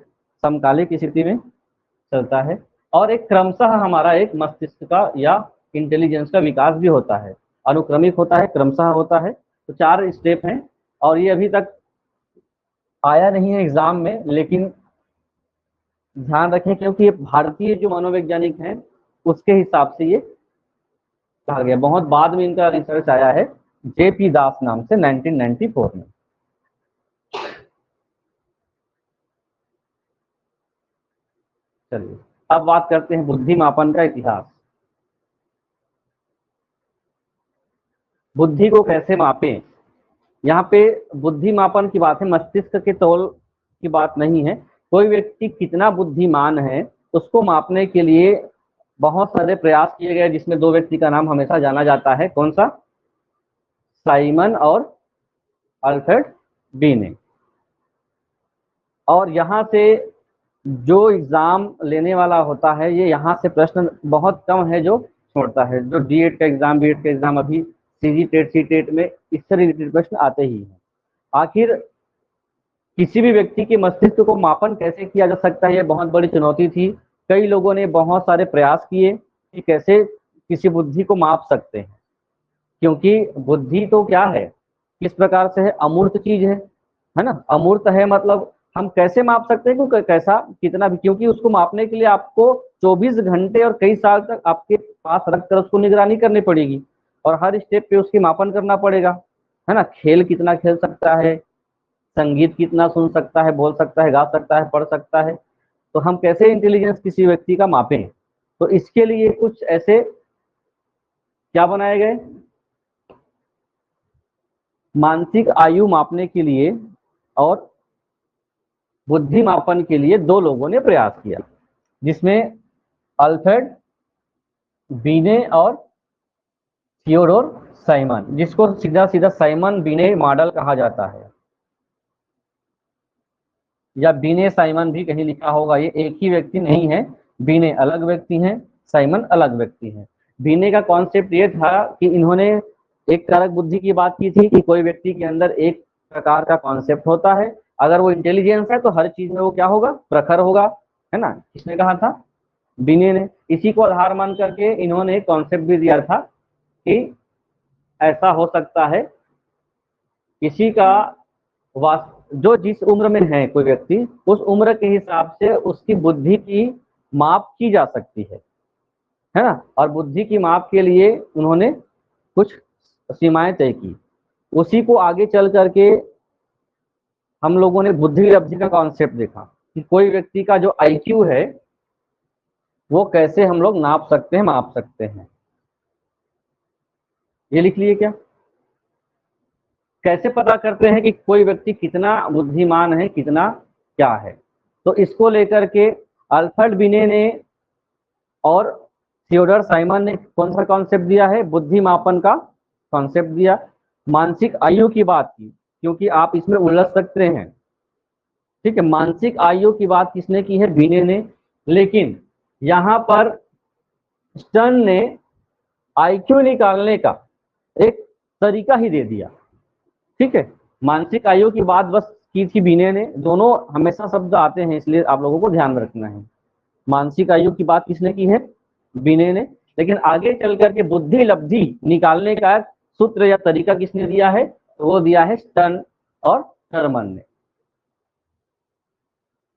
Speaker 1: समकालिक स्थिति में चलता है। और एक क्रमशः हमारा एक मस्तिष्क का या इंटेलिजेंस का विकास भी होता है, अनुक्रमिक होता है, क्रमशः होता है। तो 4 स्टेप हैं और ये अभी तक आया नहीं है एग्जाम में, लेकिन ध्यान रखें क्योंकि ये भारतीय जो मनोवैज्ञानिक हैं उसके हिसाब से ये कहा गया। बहुत बाद में इनका रिसर्च आया है, जेपी दास नाम से 1994 में। चलिए अब बात करते हैं बुद्धि मापन का इतिहास। बुद्धि को कैसे मापें, यहाँ पे बुद्धि मापन की बात है, मस्तिष्क के तौल की बात नहीं है। कोई व्यक्ति कितना बुद्धिमान है उसको मापने के लिए बहुत सारे प्रयास किए गए, जिसमें 2 व्यक्ति का नाम हमेशा जाना जाता है। कौन सा, साइमन और अल्फ्रेड बीने। और यहाँ से जो एग्जाम लेने वाला होता है ये यहाँ से प्रश्न बहुत कम है जो छोड़ता है। जो D.ED का एग्जाम, B.ED का एग्जाम, अभी CG टेट, सी टेट में इससे रिलेटेड प्रश्न आते ही हैं। आखिर किसी भी व्यक्ति के मस्तिष्क को मापन कैसे किया जा सकता है, ये बहुत बड़ी चुनौती थी। कई लोगों ने बहुत सारे प्रयास किए कि कैसे किसी बुद्धि को माप सकते हैं, क्योंकि बुद्धि तो क्या है, किस प्रकार से है, अमूर्त चीज है ना। अमूर्त है मतलब हम कैसे माप सकते हैं, क्योंकि कैसा कितना भी, क्योंकि उसको मापने के लिए आपको 24 घंटे और कई साल तक आपके पास रखकर उसको निगरानी करनी पड़ेगी और हर स्टेप पे उसकी मापन करना पड़ेगा, है ना। खेल कितना खेल सकता है, संगीत कितना सुन सकता है, बोल सकता है, गा सकता है, पढ़ सकता है, तो हम कैसे इंटेलिजेंस किसी व्यक्ति का मापें। तो इसके लिए कुछ ऐसे क्या बनाए गए, मानसिक आयु मापने के लिए और बुद्धि मापन के लिए 2 लोगों ने प्रयास किया, जिसमें अल्फ्रेड बीने और थियोडोर साइमन, जिसको सीधा सीधा साइमन बीने मॉडल कहा जाता है, या बीने साइमन भी कहीं लिखा होगा। ये एक ही व्यक्ति नहीं है, बीने अलग व्यक्ति हैं, साइमन अलग व्यक्ति हैं। बीने का कॉन्सेप्ट ये था कि इन्होंने एक कारक बुद्धि की बात की थी कि कोई व्यक्ति के अंदर एक प्रकार का कॉन्सेप्ट होता है, अगर वो इंटेलिजेंस है तो हर चीज में वो क्या होगा, प्रखर होगा, है ना। किसने कहा था, बीने ने। इसी को आधार मान करके इन्होंने कॉन्सेप्ट भी दिया था कि ऐसा हो सकता है किसी का जो जिस उम्र में है कोई व्यक्ति, उस उम्र के हिसाब से उसकी बुद्धि की माप की जा सकती है ना। और बुद्धि की माप के लिए उन्होंने कुछ सीमाएं तय की। उसी को आगे चल करके हम लोगों ने बुद्धि लब्धि का कॉन्सेप्ट देखा कि कोई व्यक्ति का जो IQ है वो कैसे हम लोग नाप सकते हैं, माप सकते हैं। ये लिख लिए क्या, कैसे पता करते हैं कि कोई व्यक्ति कितना बुद्धिमान है, कितना क्या है। तो इसको लेकर के अल्फ्रेड बीने ने और थियोडोर साइमन ने कौन सा कॉन्सेप्ट दिया है, बुद्धि मापन का कॉन्सेप्ट दिया। मानसिक आयु की बात की, क्योंकि आप इसमें उलझ सकते हैं, ठीक है। मानसिक आयु की बात किसने की है, बीने ने। लेकिन यहाँ पर स्टर्न ने IQ निकालने का एक तरीका ही दे दिया, ठीक है। मानसिक आयु की बात बस की थी बीने ने। दोनों हमेशा शब्द आते हैं, इसलिए आप लोगों को ध्यान रखना है। मानसिक आयु की बात किसने की है, बीने ने। लेकिन आगे चल करके बुद्धि लब्धि निकालने का सूत्र या तरीका किसने दिया है, तो वो दिया है स्टर्न और थर्मन ने।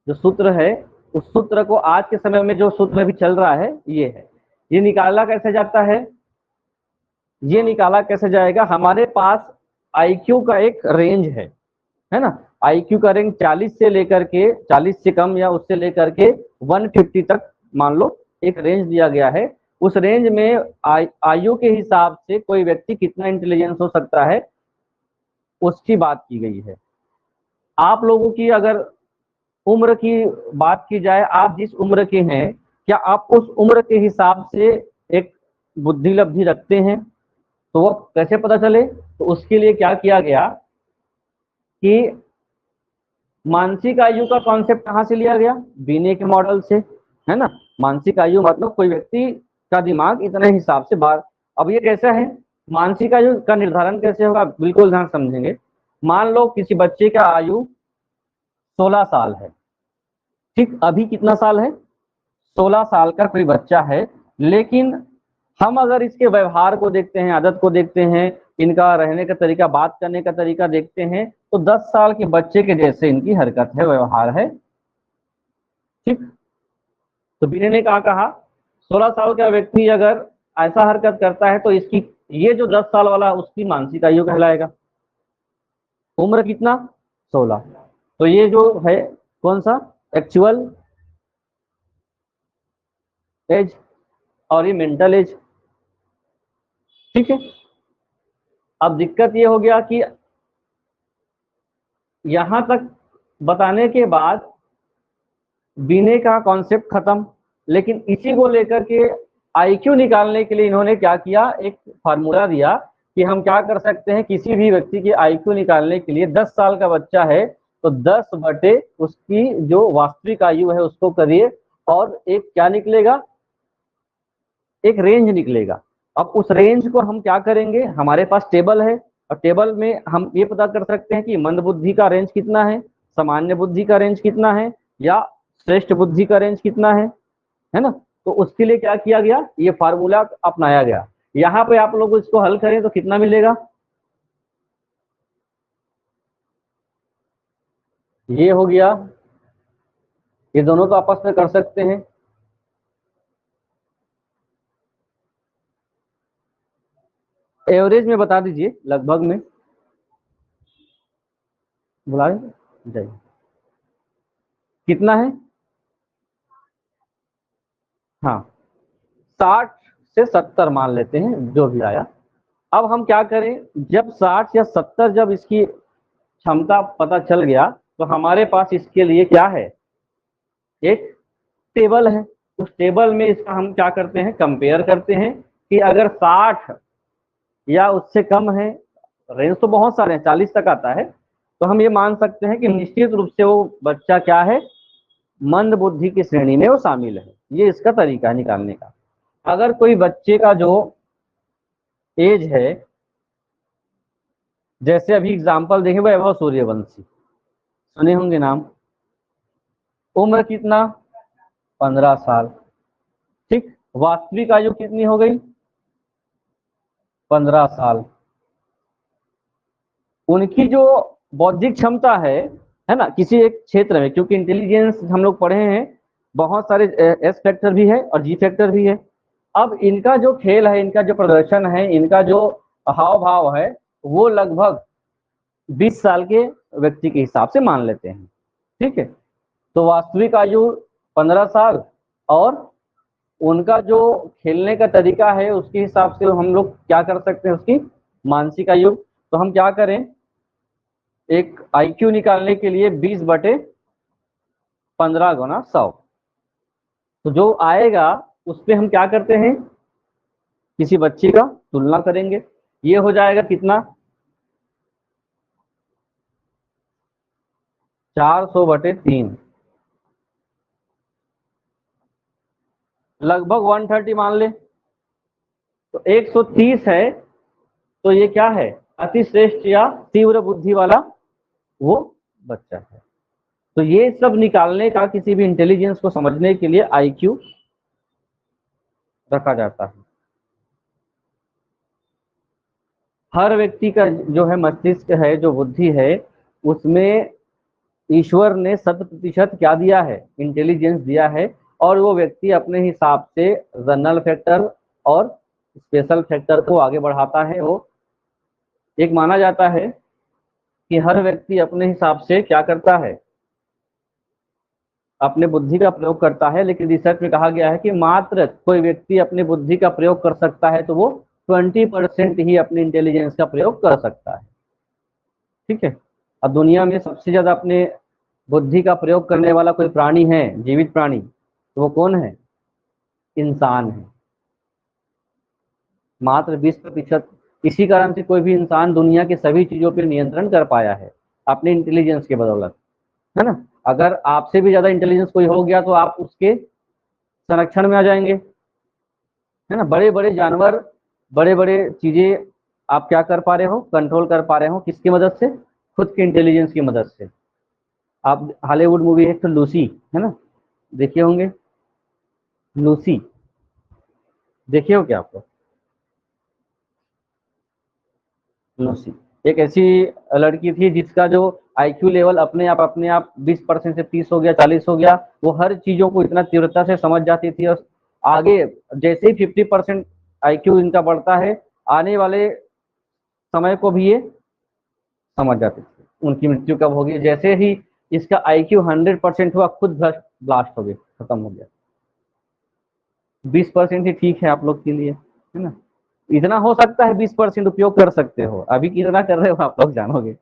Speaker 1: जो सूत्र है उस सूत्र को आज के समय में जो सूत्र भी चल रहा है ये है। ये निकाला कैसे जाता है, ये निकाला कैसे जाएगा, हमारे पास IQ का एक रेंज है ना। IQ का रेंज 40 से लेकर के 40 से कम या उससे लेकर के 150 तक मान लो एक रेंज दिया गया है। उस रेंज में आयु के हिसाब से कोई व्यक्ति कितना इंटेलिजेंस हो सकता है उसकी बात की गई है। आप लोगों की अगर उम्र की बात की जाए, आप जिस उम्र के हैं, क्या आप उस उम्र के हिसाब से एक बुद्धि लब्धि रखते हैं? तो वो कैसे पता चले? तो उसके लिए क्या किया गया कि मानसिक आयु का कॉन्सेप्ट कहाँ से लिया गया? बीने के मॉडल से, है ना। मानसिक आयु मतलब कोई व्यक्ति का दिमाग इतने हिसाब से बाहर। अब ये कैसा है, मानसिक आयु का निर्धारण कैसे होगा, बिल्कुल ध्यान समझेंगे। मान लो किसी बच्चे का आयु 16 साल है, ठीक, अभी कितना साल है? 16 साल का कोई बच्चा है। लेकिन हम अगर इसके व्यवहार को देखते हैं, आदत को देखते हैं, इनका रहने का तरीका, बात करने का तरीका देखते हैं, तो 10 साल के बच्चे के जैसे इनकी हरकत है, व्यवहार है, ठीक। तो बीने ने कहा 16 साल का व्यक्ति अगर ऐसा हरकत करता है तो इसकी, ये जो 10 साल वाला उसकी मानसिक आयु कहलाएगा। उम्र कितना? 16। तो ये जो है कौन सा? एक्चुअल एज, और ये मेंटल एज, ठीक है। अब दिक्कत ये हो गया कि यहां तक बताने के बाद बीने का कॉन्सेप्ट खत्म। लेकिन इसी को लेकर के आईक्यू निकालने के लिए इन्होंने क्या किया, एक फार्मूला दिया कि हम क्या कर सकते हैं, किसी भी व्यक्ति की आईक्यू निकालने के लिए 10 साल का बच्चा है तो 10 बटे उसकी जो वास्तविक आयु है उसको करिए, और एक क्या निकलेगा, एक रेंज निकलेगा। अब उस रेंज को हम क्या करेंगे, हमारे पास टेबल है, और टेबल में हम ये पता कर सकते हैं कि मंद बुद्धि का रेंज कितना है, सामान्य बुद्धि का रेंज कितना है, या श्रेष्ठ बुद्धि का रेंज कितना है ना। तो उसके लिए क्या किया गया, ये फार्मूला अपनाया गया। यहाँ पे आप लोग इसको हल करें तो कितना मिलेगा, ये हो गया, ये दोनों तो आपस में कर सकते हैं। एवरेज में बता दीजिए, लगभग में बुला रहे जाइए, कितना है? हाँ, 60 से 70 मान लेते हैं, जो भी आया। अब हम क्या करें, जब 60 या 70 जब इसकी क्षमता पता चल गया, तो हमारे पास इसके लिए क्या है, एक टेबल है। उस टेबल में इसका हम क्या करते हैं, कंपेयर करते हैं कि अगर 60 या उससे कम है, रेंज तो बहुत सारे हैं, 40 तक आता है, तो हम ये मान सकते हैं कि निश्चित रूप से वो बच्चा क्या है, मंद बुद्धि की श्रेणी में वो शामिल है। ये इसका तरीका है निकालने का। अगर कोई बच्चे का जो एज है, जैसे अभी एग्जांपल देखें, वैभव सूर्यवंशी, सुने होंगे नाम। उम्र कितना? 15 साल, ठीक। वास्तविक आयु कितनी हो गई? 15 साल। उनकी जो बौद्धिक क्षमता है ना, किसी एक क्षेत्र में, क्योंकि इंटेलिजेंस हम लोग पढ़े हैं, बहुत सारे एस फैक्टर भी है और जी फैक्टर भी है। अब इनका जो खेल है, इनका जो प्रदर्शन है, इनका जो हाव भाव है, वो लगभग 20 साल के व्यक्ति के हिसाब से मान लेते हैं, ठीक है। तो वास्तविक आयु 15 साल, और उनका जो खेलने का तरीका है उसके हिसाब से हम लोग क्या कर सकते हैं, उसकी मानसिक आयु। तो हम क्या करें, एक आईक्यू निकालने के लिए 20 बटे 15 गुना 100, तो जो आएगा उस पे हम क्या करते हैं, किसी बच्चे का तुलना करेंगे। ये हो जाएगा कितना, 400 बटे 3, लगभग 130 मान ले। तो 130 है, तो ये क्या है, अति श्रेष्ठ या तीव्र बुद्धि वाला वो बच्चा है। तो ये सब निकालने का, किसी भी इंटेलिजेंस को समझने के लिए आईक्यू रखा जाता है। हर व्यक्ति का जो है मस्तिष्क है, जो बुद्धि है, उसमें ईश्वर ने 100% क्या दिया है, इंटेलिजेंस दिया है। और वो व्यक्ति अपने हिसाब से जनरल फैक्टर और स्पेशल फैक्टर को आगे बढ़ाता है। वो एक माना जाता है कि हर व्यक्ति अपने हिसाब से क्या करता है, अपने बुद्धि का प्रयोग करता है, लेकिन रिसर्च में कहा गया है कि मात्र कोई व्यक्ति अपनी बुद्धि का प्रयोग कर सकता है तो वो 20% ही अपनी इंटेलिजेंस का प्रयोग कर सकता है। ठीक है। अब दुनिया में सबसे ज्यादा अपने बुद्धि का प्रयोग करने वाला कोई प्राणी है, जीवित प्राणी, तो वो कौन है? इंसान है। मात्र 20%। इसी कारण से कोई भी इंसान दुनिया के सभी चीजों पर नियंत्रण कर पाया है अपने इंटेलिजेंस के बदौलत, है ना। अगर आपसे भी ज्यादा इंटेलिजेंस कोई हो गया तो आप उसके संरक्षण में आ जाएंगे, है ना। बड़े बड़े जानवर, बड़े बड़े चीजें आप क्या कर पा रहे हो? कंट्रोल कर पा रहे हो। किसकी मदद से? खुद के इंटेलिजेंस की मदद से। आप हॉलीवुड मूवी है तो लूसी, है ना, देखे होंगे। लूसी देखे हो क्या आपको? लूसी एक ऐसी लड़की थी जिसका जो आईक्यू लेवल अपने आप 20% से 30 हो गया, 40 हो गया। वो हर चीजों को इतना तीव्रता से समझ जाती थी, और आगे जैसे ही 50% आईक्यू इनका बढ़ता है, आने वाले समय को भी ये समझ जाते थे उनकी मृत्यु कब होगी। जैसे ही इसका आईक्यू 100% हुआ, खुद ब्लास्ट हो गया, खत्म हो गया। 20% ही ठीक है आप लोग के लिए, है ना। इतना हो सकता है 20% उपयोग कर सकते हो, अभी कितना कर रहे हो आप लोग जानोगे।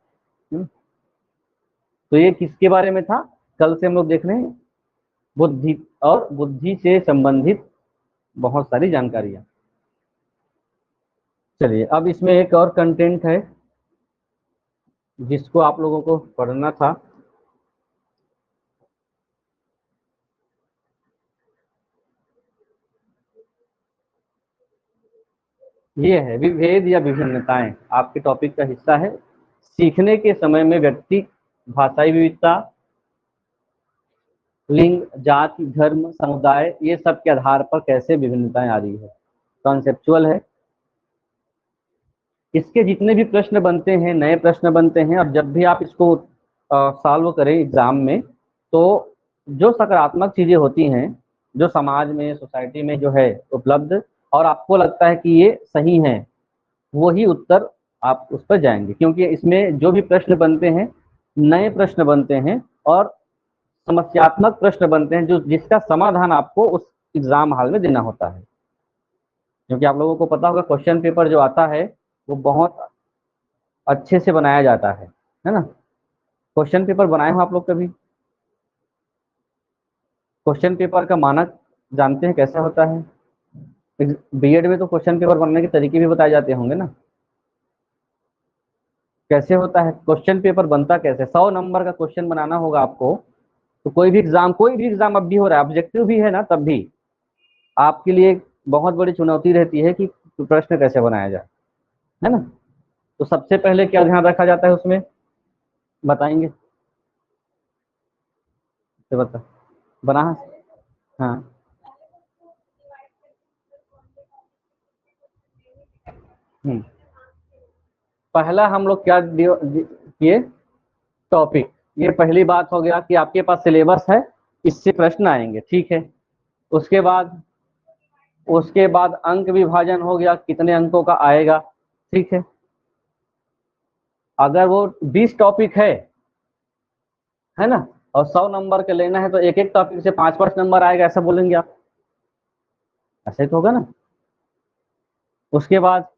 Speaker 1: तो ये किसके बारे में था? कल से हम लोग देख रहे हैं बुद्धि और बुद्धि से संबंधित बहुत सारी जानकारियां। चलिए, अब इसमें एक और कंटेंट है जिसको आप लोगों को पढ़ना था। ये है विभेद या विभिन्नताएं, आपके टॉपिक का हिस्सा है। सीखने के समय में व्यक्ति भाषाई विविधता, लिंग, जाति, धर्म, समुदाय, ये सब के आधार पर कैसे विभिन्नताएं आ रही है। कॉन्सेप्चुअल है। इसके जितने भी प्रश्न बनते हैं, नए प्रश्न बनते हैं, और जब भी आप इसको सॉल्व करें एग्जाम में, तो जो सकारात्मक चीजें होती हैं, जो समाज में, सोसाइटी में जो है उपलब्ध, और आपको लगता है कि ये सही है, वही उत्तर आप उस पर जाएंगे। क्योंकि इसमें जो भी प्रश्न बनते हैं, नए प्रश्न बनते हैं और समस्यात्मक प्रश्न बनते हैं, जो जिसका समाधान आपको उस एग्जाम हॉल में देना होता है। क्योंकि आप लोगों को पता होगा क्वेश्चन पेपर जो आता है वो बहुत अच्छे से बनाया जाता है ना। क्वेश्चन पेपर बनाए हो आप लोग कभी? क्वेश्चन पेपर का मानक जानते हैं कैसा होता है? बीएड में तो क्वेश्चन पेपर बनने के तरीके भी बताए जाते होंगे ना। कैसे होता है क्वेश्चन पेपर बनता कैसे? 100 नंबर का क्वेश्चन बनाना होगा आपको। तो कोई भी एग्जाम अब भी हो रहा है, ऑब्जेक्टिव भी है ना, तब भी आपके लिए एक बहुत बड़ी चुनौती रहती है कि प्रश्न कैसे बनाया जाए, है ना। तो सबसे पहले क्या ध्यान रखा जाता है उसमें, बताएंगे? तो बता, बना। हाँ। हम्म। पहला हम लोग क्या किए? टॉपिक। ये पहली बात हो गया कि आपके पास सिलेबस है, इससे प्रश्न आएंगे, ठीक है। उसके बाद उसके बाद अंक विभाजन हो गया, कितने अंकों का आएगा, ठीक है। अगर वो 20 टॉपिक है ना, और 100 नंबर के लेना है, तो एक एक टॉपिक से 5-5 नंबर आएगा, ऐसा बोलेंगे आप? ऐसे तो होगा ना। उसके बाद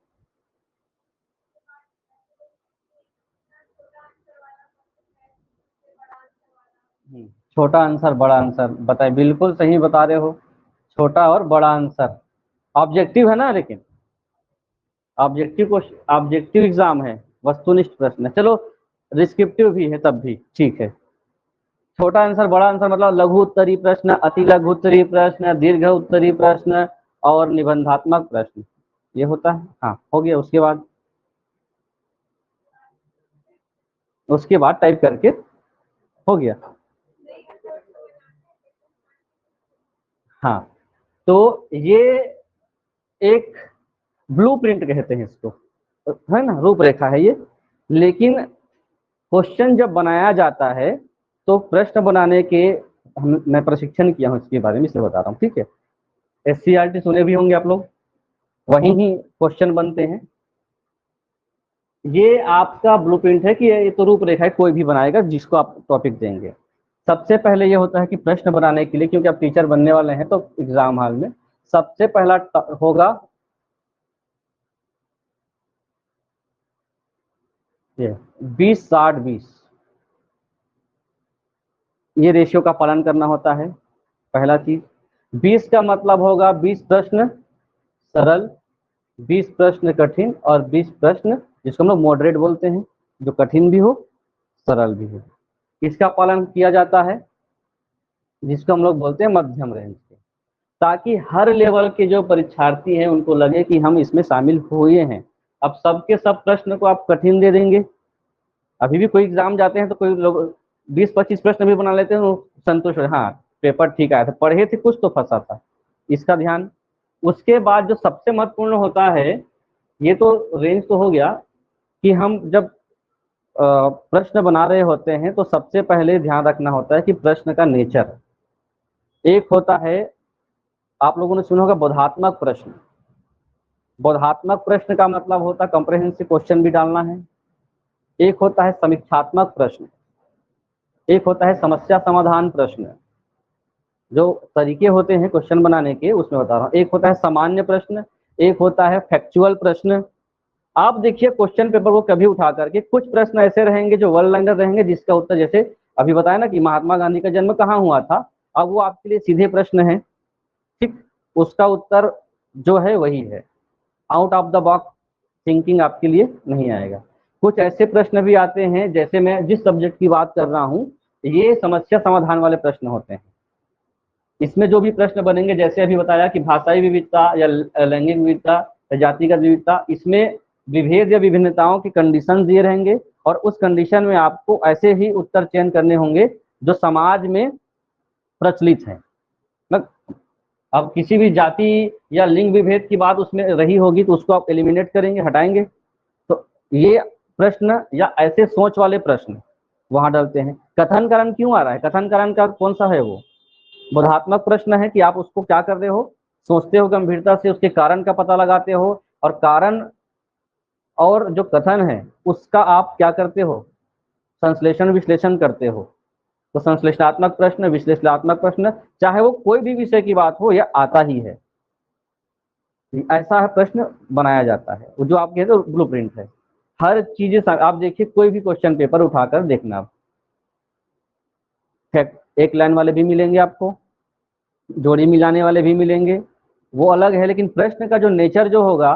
Speaker 1: छोटा आंसर, बड़ा आंसर, बताए, बिल्कुल सही बता रहे हो। छोटा और बड़ा आंसर ऑब्जेक्टिव है ना, लेकिन ऑब्जेक्टिव एग्जाम है, वस्तुनिष्ठ प्रश्न है। चलो, डिस्क्रिप्टिव भी है तब भी ठीक है। छोटा आंसर, बड़ा आंसर मतलब लघु उत्तरीय प्रश्न, अति लघु उत्तरीय प्रश्न, दीर्घ उत्तरीय प्रश्न और निबंधात्मक प्रश्न, ये होता है। हाँ, हो गया। उसके बाद टाइप करके हो गया। हाँ, तो ये एक ब्लूप्रिंट कहते हैं इसको, है ना, रूपरेखा है ये। लेकिन क्वेश्चन जब बनाया जाता है, तो प्रश्न बनाने के मैं प्रशिक्षण किया हूँ इसके बारे में, इसलिए बता रहा हूँ, ठीक है। एससीईआरटी सुने भी होंगे आप लोग, वहीं ही क्वेश्चन बनते हैं। ये आपका ब्लूप्रिंट है कि ये तो रूपरेखा है, कोई भी बनाएगा जिसको आप टॉपिक देंगे। सबसे पहले ये होता है कि प्रश्न बनाने के लिए, क्योंकि आप टीचर बनने वाले हैं तो एग्जाम हॉल में सबसे पहला होगा ये 20-60-20, ये रेशियो का पालन करना होता है। पहला चीज 20 का मतलब होगा 20 प्रश्न सरल, 20 प्रश्न कठिन और 20 प्रश्न जिसको हम लोग मॉडरेट बोलते हैं, जो कठिन भी हो सरल भी हो। इसका पालन किया जाता है जिसको हम लोग बोलते हैं मध्यम रेंज के, ताकि हर लेवल के जो परीक्षार्थी हैं उनको लगे कि हम इसमें शामिल हुए हैं। अब सबके सब प्रश्न को आप कठिन दे देंगे, अभी भी कोई एग्जाम जाते हैं तो कोई लोग 20-25 प्रश्न भी बना लेते हैं, संतुष्ट हो, हाँ पेपर ठीक आया था, पढ़े थे कुछ तो फंसा था, इसका ध्यान। उसके बाद जो सबसे महत्वपूर्ण होता है, ये तो रेंज तो हो गया कि हम जब प्रश्न बना रहे होते हैं तो सबसे पहले ध्यान रखना होता है कि प्रश्न का नेचर। एक होता है, आप लोगों ने सुना होगा बोधात्मक प्रश्न। बोधात्मक प्रश्न का मतलब होता है कॉम्प्रिहेंसिव क्वेश्चन भी डालना है। एक होता है समीक्षात्मक प्रश्न, एक होता है समस्या समाधान प्रश्न, जो तरीके होते हैं क्वेश्चन बनाने के उसमें बता रहा हूँ। एक होता है सामान्य प्रश्न, एक होता है फैक्चुअल प्रश्न। आप देखिए क्वेश्चन पेपर को कभी उठा करके कुछ प्रश्न ऐसे रहेंगे जो वन लाइनर रहेंगे, जिसका उत्तर, जैसे अभी बताया ना कि महात्मा गांधी का जन्म कहाँ हुआ था, अब वो आपके लिए सीधे प्रश्न है, ठीक, उसका उत्तर जो है वही है, out of the box thinking आपके लिए नहीं आएगा। कुछ ऐसे प्रश्न भी आते हैं, जैसे मैं जिस सब्जेक्ट की बात कर रहा हूँ, ये समस्या समाधान वाले प्रश्न होते हैं। इसमें जो भी प्रश्न बनेंगे, जैसे अभी बताया कि भाषाई विविधता या लैंगिक विविधता या जातिगत विविधता, इसमें विभेद या विभिन्नताओं की कंडीशन दिए रहेंगे और उस कंडीशन में आपको ऐसे ही उत्तर चयन करने होंगे जो समाज में प्रचलित है। अब किसी भी जाति या लिंग विभेद की बात उसमें रही होगी तो उसको आप एलिमिनेट करेंगे, हटाएंगे। तो ये प्रश्न या ऐसे सोच वाले प्रश्न वहां डालते हैं। कथन कारण क्यों आ रहा है, कथन कारण का कौन सा है, वो बोधात्मक प्रश्न है कि आप उसको क्या कर रहे हो, सोचते हो गंभीरता से, उसके कारण का पता लगाते हो और कारण और जो कथन है उसका आप क्या करते हो, संश्लेषण विश्लेषण करते हो। तो संश्लेषणात्मक प्रश्न, विश्लेषणात्मक प्रश्न, चाहे वो कोई भी विषय की बात हो, यह आता ही है, ऐसा है प्रश्न बनाया जाता है। वो जो आप कहते हो ब्लूप्रिंट है, हर चीजें आप देखिए, कोई भी क्वेश्चन पेपर उठाकर देखना आप, एक लाइन वाले भी मिलेंगे आपको, जोड़ी मिलाने वाले भी मिलेंगे, वो अलग है, लेकिन प्रश्न का जो नेचर जो होगा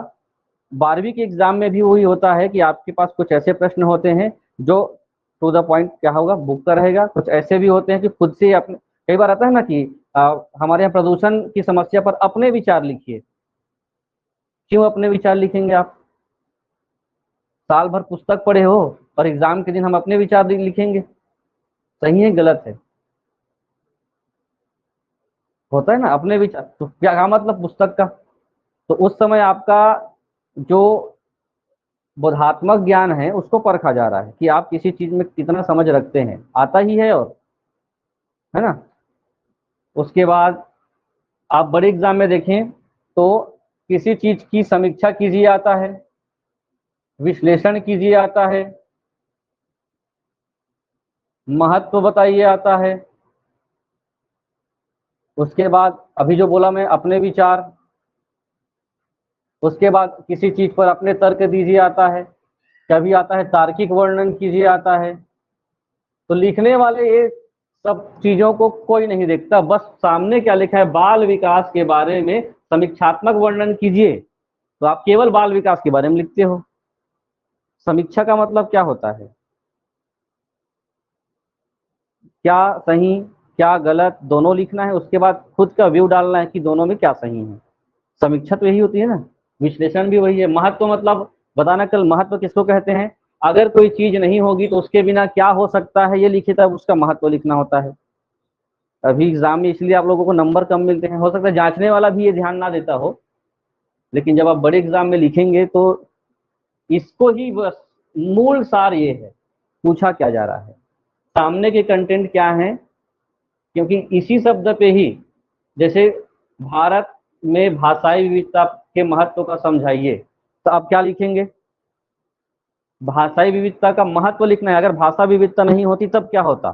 Speaker 1: 12वीं के एग्जाम में भी वही होता है कि आपके पास कुछ ऐसे प्रश्न होते हैं जो टू द पॉइंट क्या होगा, बुक का रहेगा। कुछ ऐसे भी होते हैं कि खुद से अपने, कई बार आता है ना कि हमारे यहाँ प्रदूषण की समस्या पर अपने विचार लिखिए। क्यों अपने विचार लिखेंगे आप, साल भर पुस्तक पढ़े हो और एग्जाम के दिन हम अपने विचार लिखेंगे, सही है गलत है, होता है ना अपने विचार, तो क्या मतलब पुस्तक का। तो उस समय आपका जो बोधात्मक ज्ञान है उसको परखा जा रहा है कि आप किसी चीज में कितना समझ रखते हैं, आता ही है, और है ना। उसके बाद आप बड़े एग्जाम में देखें तो किसी चीज की समीक्षा कीजिए आता है, विश्लेषण कीजिए आता है, महत्व बताइए आता है, उसके बाद अभी जो बोला मैं अपने विचार, उसके बाद किसी चीज पर अपने तर्क दीजिए आता है, कभी आता है तार्किक वर्णन कीजिए आता है। तो लिखने वाले ये सब चीजों को कोई नहीं देखता, बस सामने क्या लिखा है, बाल विकास के बारे में समीक्षात्मक वर्णन कीजिए, तो आप केवल बाल विकास के बारे में लिखते हो। समीक्षा का मतलब क्या होता है, क्या सही क्या गलत दोनों लिखना है, उसके बाद खुद का व्यू डालना है कि दोनों में क्या सही है। समीक्षा तो यही होती है ना, विश्लेषण भी वही है। महत्व मतलब बताना, कल महत्व किसको कहते हैं, अगर कोई चीज नहीं होगी तो उसके बिना क्या हो सकता है ये लिखे, तब उसका महत्व लिखना होता है। अभी एग्जाम में इसलिए आप लोगों को नंबर कम मिलते हैं, हो सकता है जांचने वाला भी ये ध्यान ना देता हो, लेकिन जब आप बड़े एग्जाम में लिखेंगे तो इसको ही बस मूल सार ये है, पूछा क्या जा रहा है, सामने के कंटेंट क्या है। क्योंकि इसी शब्द पे ही, जैसे भारत में भाषाई विविधता के महत्व का समझाइए, तो आप क्या लिखेंगे, भाषाई विविधता का महत्व लिखना है। अगर भाषा विविधता नहीं होती तब क्या होता,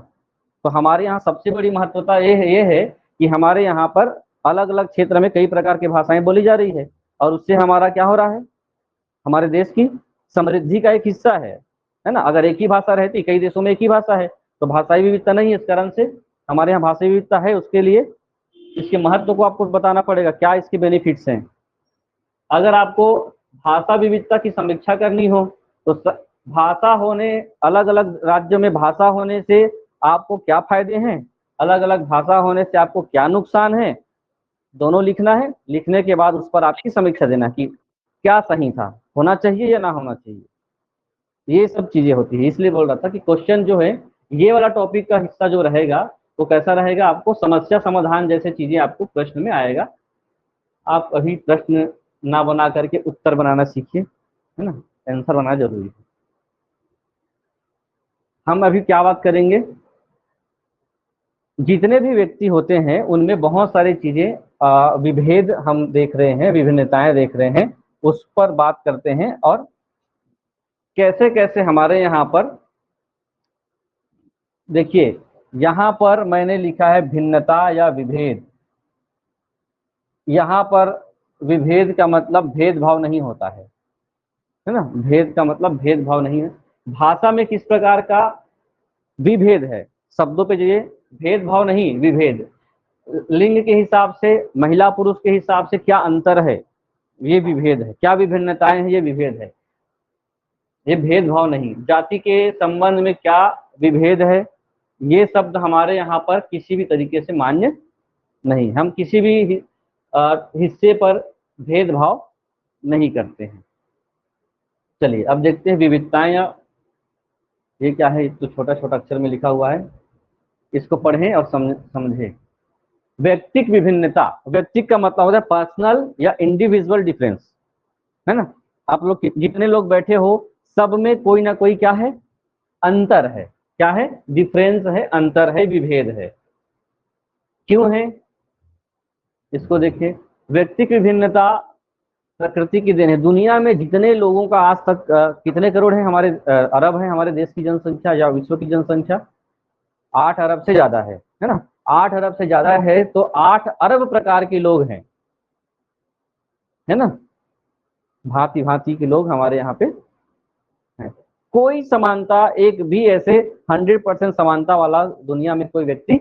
Speaker 1: तो हमारे यहाँ सबसे बड़ी महत्वता ये है कि हमारे यहाँ पर अलग अलग क्षेत्र में कई प्रकार की भाषाएं बोली जा रही है, और उससे हमारा क्या हो रहा है, हमारे देश की समृद्धि का एक हिस्सा है ना। अगर एक ही भाषा रहती, कई देशों में एक ही भाषा है, तो भाषाई विविधता नहीं है। इस कारण से हमारे यहाँ भाषाई विविधता है, उसके लिए इसके महत्व को आपको बताना पड़ेगा, क्या इसके बेनिफिट्स हैं। अगर आपको भाषा विविधता की समीक्षा करनी हो तो भाषा होने, अलग अलग राज्यों में भाषा होने से आपको क्या फायदे हैं, अलग अलग भाषा होने से आपको क्या नुकसान है, दोनों लिखना है। लिखने के बाद उस पर आपकी समीक्षा देना कि क्या सही था, होना चाहिए या ना होना चाहिए, ये सब चीजें होती है। इसलिए बोल रहा था कि क्वेश्चन जो है, ये वाला टॉपिक का हिस्सा जो रहेगा वो कैसा रहेगा, आपको समस्या समाधान जैसे चीजें आपको प्रश्न में आएगा। आप अभी प्रश्न ना बना करके उत्तर बनाना सीखिए, है ना, आंसर बनाना जरूरी है। हम अभी क्या बात करेंगे, जितने भी व्यक्ति होते हैं उनमें बहुत सारी चीजें विभेद हम देख रहे हैं, विभिन्नताएं देख रहे हैं, उस पर बात करते हैं। और कैसे कैसे हमारे यहाँ पर देखिए, यहाँ पर मैंने लिखा है भिन्नता या विभेद। यहाँ पर विभेद का मतलब भेदभाव नहीं होता है ना, भेद का मतलब भेदभाव नहीं है। भाषा में किस प्रकार का विभेद है, शब्दों पे जाइए, भेदभाव नहीं, विभेद। लिंग के हिसाब से, महिला पुरुष के हिसाब से क्या अंतर है, ये विभेद है। क्या विभिन्नताएं हैं, ये विभेद है, ये भेदभाव नहीं। जाति के संबंध में क्या विभेद है, ये शब्द हमारे यहाँ पर किसी भी तरीके से मान्य नहीं। हम किसी भी हिस्से पर भेदभाव नहीं करते हैं। चलिए अब देखते हैं विविधताएं। या ये क्या है, तो छोटा छोटा अक्षर में लिखा हुआ है, इसको पढ़ें और समझें। व्यक्तिक विभिन्नता, व्यक्तिक का मतलब होता है पर्सनल या इंडिविजुअल डिफरेंस, है ना। आप लोग जितने लोग बैठे हो सब में कोई ना कोई क्या है, अंतर है। क्या है, डिफरेंस है, अंतर है, विभेद है। क्यों है, इसको देखिए। व्यक्तिक विभिन्नता प्रकृति की देन है। दुनिया में जितने लोगों का आज तक कितने करोड़ है, हमारे अरब है हमारे देश की जनसंख्या या विश्व की जनसंख्या, 8 अरब से ज्यादा है ना। 8 अरब से ज्यादा है तो 8 अरब प्रकार के लोग हैं, है ना, भांति भांति के लोग हमारे यहाँ पे हैं। कोई समानता, एक भी ऐसे 100% समानता वाला दुनिया में कोई व्यक्ति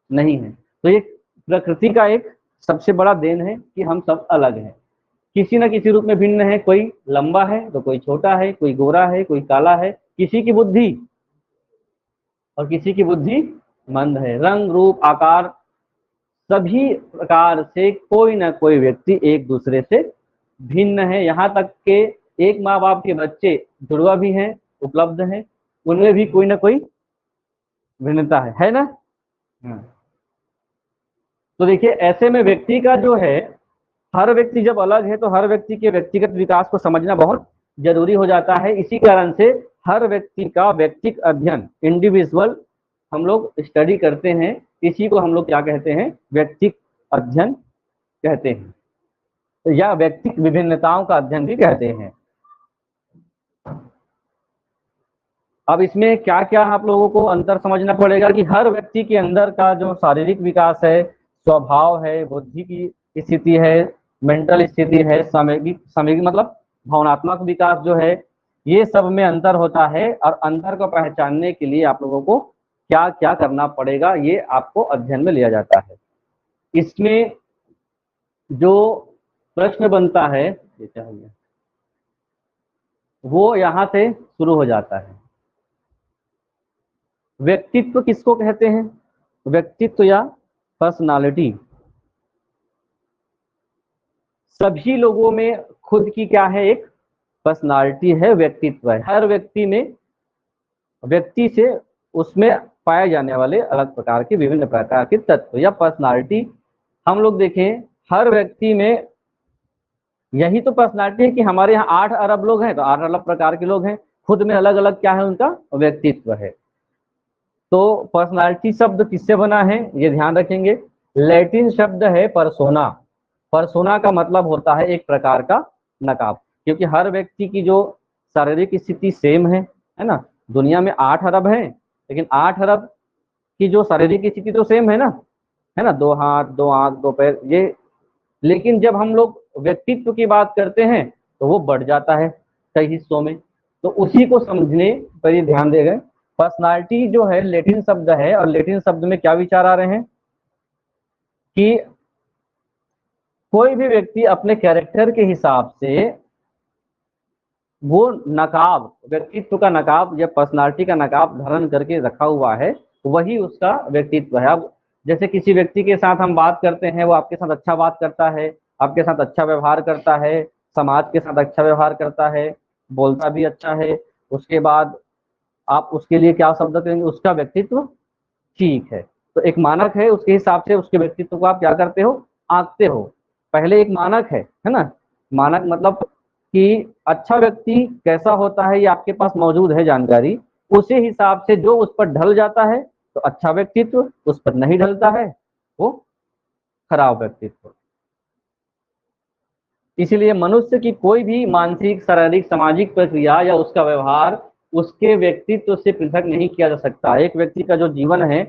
Speaker 1: नहीं है। तो ये प्रकृति का एक सबसे बड़ा देन है कि हम सब अलग हैं, किसी न किसी रूप में भिन्न है। कोई लंबा है तो कोई छोटा है, कोई गोरा है, कोई काला है, किसी की बुद्धि और किसी की बुद्धि मंद है। रंग रूप आकार सभी प्रकार से कोई ना कोई व्यक्ति एक दूसरे से भिन्न है। यहाँ तक के एक माँ बाप के बच्चे जुड़वा भी हैं, उपलब्ध हैं, उनमें भी कोई ना कोई भिन्नता है ना। तो देखिए, ऐसे में व्यक्ति का जो है, हर व्यक्ति जब अलग है तो हर व्यक्ति के व्यक्तिगत विकास को समझना बहुत जरूरी हो जाता है। इसी कारण से हर व्यक्ति का व्यक्तिगत अध्ययन, इंडिविजुअल हम लोग स्टडी करते हैं। इसी को हम लोग क्या कहते हैं, व्यक्तिगत अध्ययन कहते हैं, या व्यक्तिगत विभिन्नताओं का अध्ययन भी कहते हैं। अब इसमें क्या क्या आप लोगों को अंतर समझना पड़ेगा कि हर व्यक्ति के अंदर का जो शारीरिक विकास है, स्वभाव है, बुद्धि की स्थिति है, मेंटल स्थिति है, सामयिक मतलब भावनात्मक विकास जो है, ये सब में अंतर होता है। और अंतर को पहचानने के लिए आप लोगों को क्या क्या करना पड़ेगा, ये आपको अध्ययन में लिया जाता है। इसमें जो प्रश्न बनता है, ये चाहिए, वो यहां से शुरू हो जाता है। व्यक्तित्व किसको कहते हैं, व्यक्तित्व या पर्सनालिटी। सभी लोगों में खुद की क्या है, एक पर्सनालिटी है, व्यक्तित्व है। हर व्यक्ति में, व्यक्ति से उसमें पाए जाने वाले अलग प्रकार के, विभिन्न प्रकार के तत्व या पर्सनालिटी हम लोग देखें। हर व्यक्ति में यही तो पर्सनालिटी है कि हमारे यहाँ 8 अरब लोग हैं तो 8 अलग प्रकार के लोग हैं, खुद में अलग अलग क्या है, उनका व्यक्तित्व है। तो पर्सनालिटी शब्द किससे बना है, ये ध्यान रखेंगे। लैटिन शब्द है पर्सोना। पर्सोना का मतलब होता है एक प्रकार का नकाब, क्योंकि हर व्यक्ति की जो शारीरिक स्थिति सेम है ना। दुनिया में 8 अरब हैं, लेकिन 8 अरब कि जो शारीरिक स्थिति तो सेम है ना, दो हाथ, दो आंख, दो पैर, ये, लेकिन जब हम लोग व्यक्तित्व की बात करते हैं तो वो बढ़ जाता है कई हिस्सों में। तो उसी को समझने पर ये ध्यान दे गए। पर्सनालिटी जो है लैटिन शब्द है, और लैटिन शब्द में क्या विचार आ रहे हैं कि कोई भी व्यक्ति अपने कैरेक्टर के हिसाब से वो नकाब, व्यक्तित्व का नकाब या पर्सनालिटी का नकाब धारण करके रखा हुआ है, वही उसका व्यक्तित्व है। अब जैसे किसी व्यक्ति के साथ हम बात करते हैं, वो आपके साथ अच्छा बात करता है, आपके साथ अच्छा व्यवहार करता है, समाज के साथ अच्छा व्यवहार करता है, बोलता भी अच्छा है, उसके बाद आप उसके लिए क्या शब्द करेंगे, उसका व्यक्तित्व ठीक है। तो एक मानक है, उसके हिसाब से उसके व्यक्तित्व को आप क्या करते हो, आंकते हो। पहले एक मानक है ना, मानक मतलब कि अच्छा व्यक्ति कैसा होता है ये आपके पास मौजूद है जानकारी, उसी हिसाब से जो उस पर ढल जाता है तो अच्छा व्यक्तित्व, उस पर नहीं ढलता है वो खराब व्यक्तित्व। इसीलिए मनुष्य की कोई भी मानसिक, शारीरिक, सामाजिक प्रक्रिया या उसका व्यवहार उसके व्यक्तित्व से पृथक नहीं किया जा सकता। एक व्यक्ति का जो जीवन है,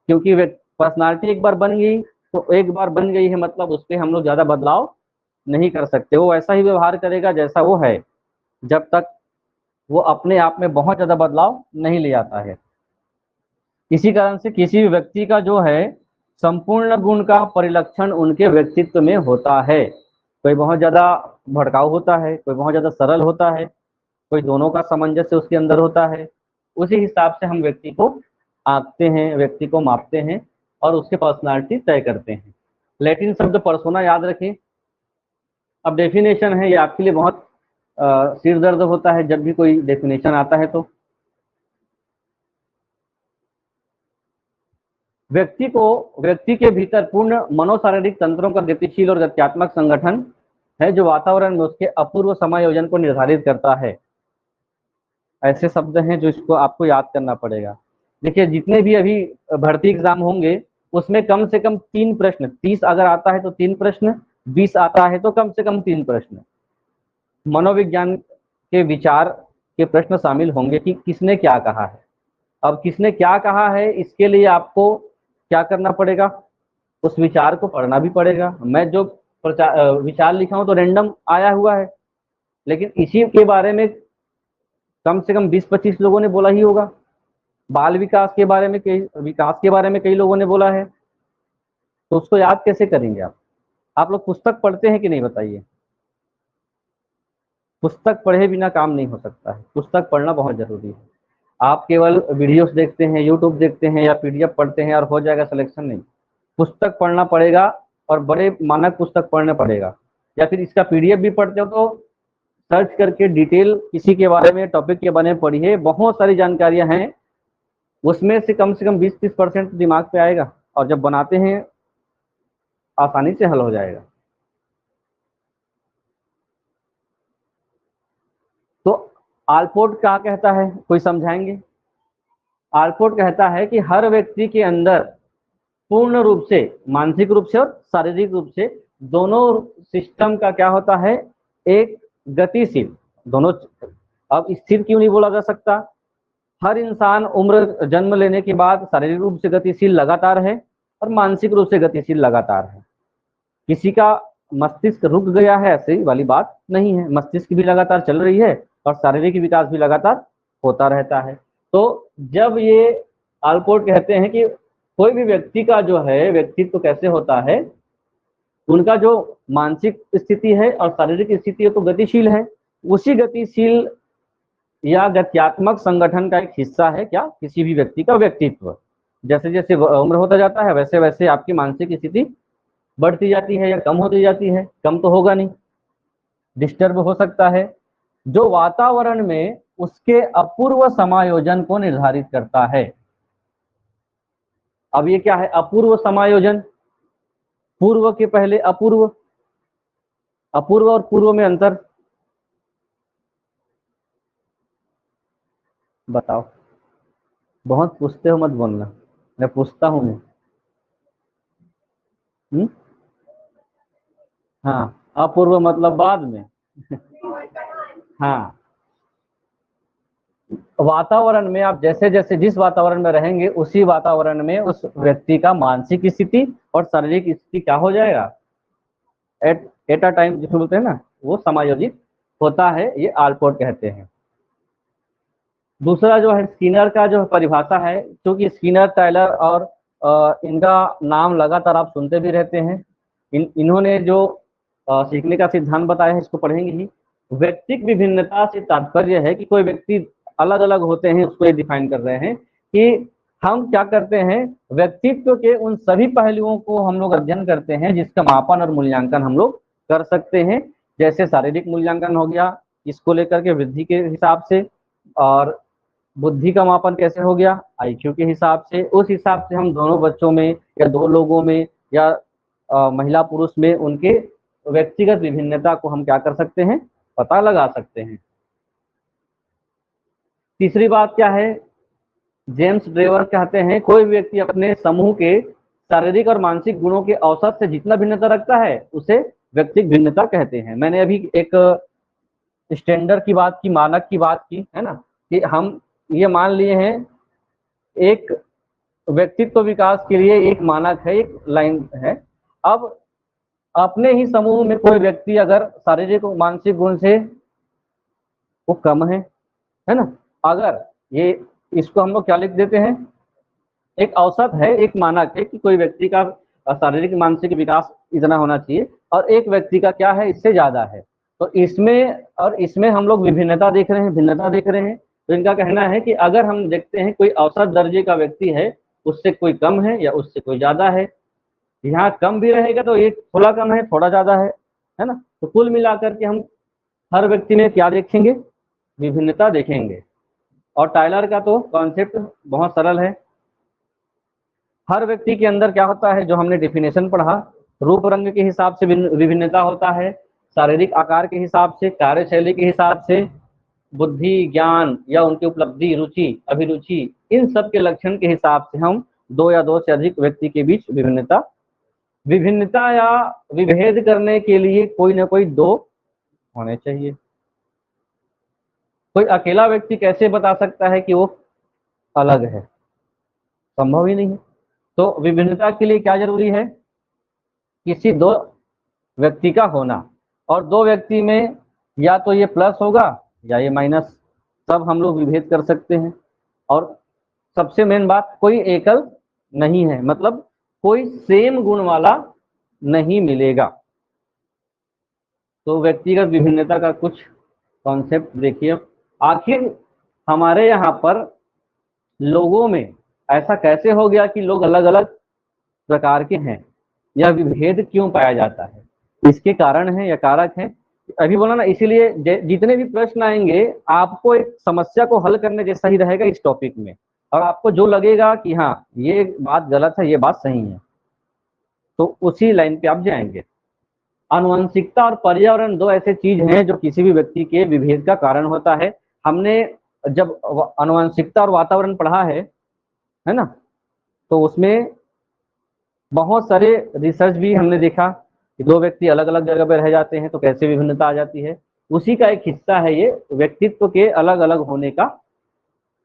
Speaker 1: क्योंकि पर्सनालिटी एक बार बन गई तो एक बार बन गई है, मतलब उस पर हम लोग ज्यादा बदलाव नहीं कर सकते। वो वैसा ही व्यवहार करेगा जैसा वो है, जब तक वो अपने आप में बहुत ज्यादा बदलाव नहीं ले आता है। इसी कारण से किसी भी व्यक्ति का जो है संपूर्ण गुण का परिलक्षण उनके व्यक्तित्व में होता है। कोई बहुत ज्यादा भड़काऊ होता है, कोई बहुत ज्यादा सरल होता है, कोई दोनों का सामंजस्य उसके अंदर होता है। उसी हिसाब से हम व्यक्ति को आंकते हैं, व्यक्ति को मापते हैं और उसके पर्सनालिटी तय करते हैं। लैटिन शब्द पर्सोना याद रखें। अब डेफिनेशन है, ये आपके लिए बहुत सिर दर्द होता है जब भी कोई डेफिनेशन आता है। तो व्यक्ति के भीतर पूर्ण मनोशारीरिक तंत्रों का गतिशील और गत्यात्मक संगठन है, जो वातावरण में उसके अपूर्व समायोजन को निर्धारित करता है। ऐसे शब्द हैं जो इसको आपको याद करना पड़ेगा। देखिए, जितने भी अभी भर्ती एग्जाम होंगे उसमें कम से कम 3 प्रश्न, 30 अगर आता है तो 3 प्रश्न, 20 आता है तो कम से कम 3 प्रश्न मनोविज्ञान के विचार के प्रश्न शामिल होंगे कि किसने क्या कहा है। अब किसने क्या कहा है, इसके लिए आपको क्या करना पड़ेगा, उस विचार को पढ़ना भी पड़ेगा। मैं जो विचार लिखा हूं तो रैंडम आया हुआ है, लेकिन इसी के बारे में कम से कम 20-25 लोगों ने बोला ही होगा। बाल विकास के बारे में कई लोगों ने बोला है। तो उसको याद कैसे करेंगे आप लोग पुस्तक पढ़ते हैं कि नहीं बताइए। पुस्तक पढ़े बिना काम नहीं हो सकता है, पुस्तक पढ़ना बहुत जरूरी है। आप केवल वीडियोस देखते हैं, यूट्यूब देखते हैं या पीडीएफ पढ़ते हैं और हो जाएगा सिलेक्शन, नहीं। पुस्तक पढ़ना पड़ेगा और बड़े मानक पुस्तक पढ़ने पड़ेगा, या फिर इसका पीडीएफ भी पढ़ते हो तो सर्च करके डिटेल किसी के बारे में, टॉपिक के बारे में पढ़िए। बहुत सारी जानकारियां हैं, उसमें से कम 20-30% दिमाग पे आएगा और जब बनाते हैं आसानी से हल हो जाएगा। तो आलपोर्ट क्या कहता है, कोई समझाएंगे। आलपोर्ट कहता है कि हर व्यक्ति के अंदर पूर्ण रूप से, मानसिक रूप से और शारीरिक रूप से, दोनों सिस्टम का क्या होता है, एक गतिशील, दोनों। अब स्थिर क्यों नहीं बोला जा सकता। हर इंसान उम्र जन्म लेने के बाद शारीरिक रूप से गतिशील लगातार है और मानसिक रूप से गतिशील लगातार है। किसी का मस्तिष्क रुक गया है ऐसी वाली बात नहीं है, मस्तिष्क भी लगातार चल रही है और शारीरिक विकास भी लगातार होता रहता है। तो जब ये आलपोर्ट कहते हैं कि कोई भी व्यक्ति का जो है व्यक्तित्व तो कैसे होता है, उनका जो मानसिक स्थिति है और शारीरिक स्थिति है तो गतिशील है। उसी गतिशील या गत्यात्मक संगठन का एक हिस्सा है क्या, किसी भी व्यक्ति का व्यक्तित्व। जैसे जैसे उम्र होता जाता है वैसे वैसे आपकी मानसिक स्थिति बढ़ती जाती है या कम होती जाती है। कम तो होगा नहीं, डिस्टर्ब हो सकता है, जो वातावरण में उसके अपूर्व समायोजन को निर्धारित करता है। अब ये क्या है अपूर्व समायोजन, पूर्व के पहले अपूर्व, अपूर्व और पूर्व में अंतर बताओ। बहुत पूछते हो, मत बोलना, मैं पूछता हूँ मैं। हाँ, अपूर्व मतलब बाद में हाँ, वातावरण में आप जैसे जैसे जिस वातावरण में रहेंगे उसी वातावरण में उस व्यक्ति का मानसिक स्थिति और शारीरिक स्थिति क्या हो जाएगा, एट अ टाइम जिसमें बोलते हैं ना, वो समायोजित होता है। ये आलपोर्ट कहते हैं। दूसरा जो है स्किनर का जो परिभाषा है, क्योंकि स्किनर, टायलर और इनका नाम लगातार आप सुनते भी रहते हैं। इन्होंने जो सीखने का सिद्धांत बताया है, इसको पढ़ेंगे ही। व्यक्तिक विभिन्नता से तात्पर्य है कि कोई व्यक्ति अलग अलग होते हैं, उसको ये डिफाइन कर रहे हैं कि हम क्या करते हैं, व्यक्तित्व के उन सभी पहलुओं को हम लोग अध्ययन करते हैं जिसका मापन और मूल्यांकन हम लोग कर सकते हैं। जैसे शारीरिक मूल्यांकन हो गया, इसको लेकर के वृद्धि के हिसाब से, और बुद्धि का मापन कैसे हो गया, आईक्यू के हिसाब से। उस हिसाब से हम दोनों बच्चों में या दो लोगों में या महिला पुरुष में उनके व्यक्तिगत विभिन्नता को हम क्या कर सकते हैं, पता लगा सकते हैं। तीसरी बात क्या है, जेम्स ड्रेवर कहते हैं कोई व्यक्ति अपने समूह के शारीरिक और मानसिक गुणों के औसत से जितना भिन्नता रखता है उसे व्यक्तिगत भिन्नता कहते हैं। मैंने अभी एक स्टैंडर्ड की बात की, मानक की बात की है ना, कि हम ये मान लिए हैं एक व्यक्तित्व विकास के लिए एक मानक है, एक लाइन है। अब अपने ही समूह में कोई व्यक्ति अगर शारीरिक और मानसिक गुण से वो कम है ना, अगर ये, इसको हम लोग क्या लिख देते हैं, एक औसत है, एक मानक है कि कोई व्यक्ति का शारीरिक मानसिक विकास इतना होना चाहिए और एक व्यक्ति का क्या है, इससे ज्यादा है। तो इसमें और इसमें हम लोग विभिन्नता देख रहे हैं, भिन्नता देख रहे हैं। तो इनका कहना है कि अगर हम देखते हैं कोई औसत दर्जे का व्यक्ति है, उससे कोई कम है या उससे कोई ज्यादा है, यहाँ कम भी रहेगा तो एक थोड़ा कम है, थोड़ा ज्यादा है ना। तो कुल मिलाकर के हम हर व्यक्ति में क्या देखेंगे, विभिन्नता देखेंगे। और टायलर का तो कॉन्सेप्ट बहुत सरल है। हर व्यक्ति के अंदर क्या होता है, जो हमने डेफिनेशन पढ़ा, रूप रंग के हिसाब से विभिन्नता होता है, शारीरिक आकार के हिसाब से, कार्यशैली के हिसाब से, बुद्धि, ज्ञान या उनकी उपलब्धि, रुचि, अभिरुचि, इन सब के लक्षण के हिसाब से हम दो या दो से अधिक व्यक्ति के बीच विभिन्नता या विभेद करने के लिए कोई ना कोई दो होने चाहिए। कोई अकेला व्यक्ति कैसे बता सकता है कि वो अलग है, संभव ही नहीं है। तो विभिन्नता के लिए क्या जरूरी है, किसी दो व्यक्ति का होना, और दो व्यक्ति में या तो ये प्लस होगा या ये माइनस, सब हम लोग विभेद कर सकते हैं। और सबसे मेन बात, कोई एकल नहीं है, मतलब कोई सेम गुण वाला नहीं मिलेगा। तो व्यक्तिगत विभिन्नता का कुछ कॉन्सेप्ट देखिए। आखिर हमारे यहाँ पर लोगों में ऐसा कैसे हो गया कि लोग अलग अलग प्रकार के हैं, यह विभेद क्यों पाया जाता है, इसके कारण है या कारक है, अभी बोला ना। इसीलिए जितने भी प्रश्न आएंगे आपको एक समस्या को हल करने जैसा ही रहेगा इस टॉपिक में, और आपको जो लगेगा कि हाँ ये बात गलत है, ये बात सही है, तो उसी लाइन पे आप जाएंगे। आनुवंशिकता और पर्यावरण दो ऐसे चीज हैं जो किसी भी व्यक्ति के विभेद का कारण होता है। हमने जब आनुवंशिकता और वातावरण पढ़ा है ना, तो उसमें बहुत सारे रिसर्च भी हमने देखा कि दो व्यक्ति अलग अलग जगह पर रह जाते हैं तो कैसे विभिन्नता आ जाती है। उसी का एक हिस्सा है ये व्यक्तित्व के अलग अलग होने का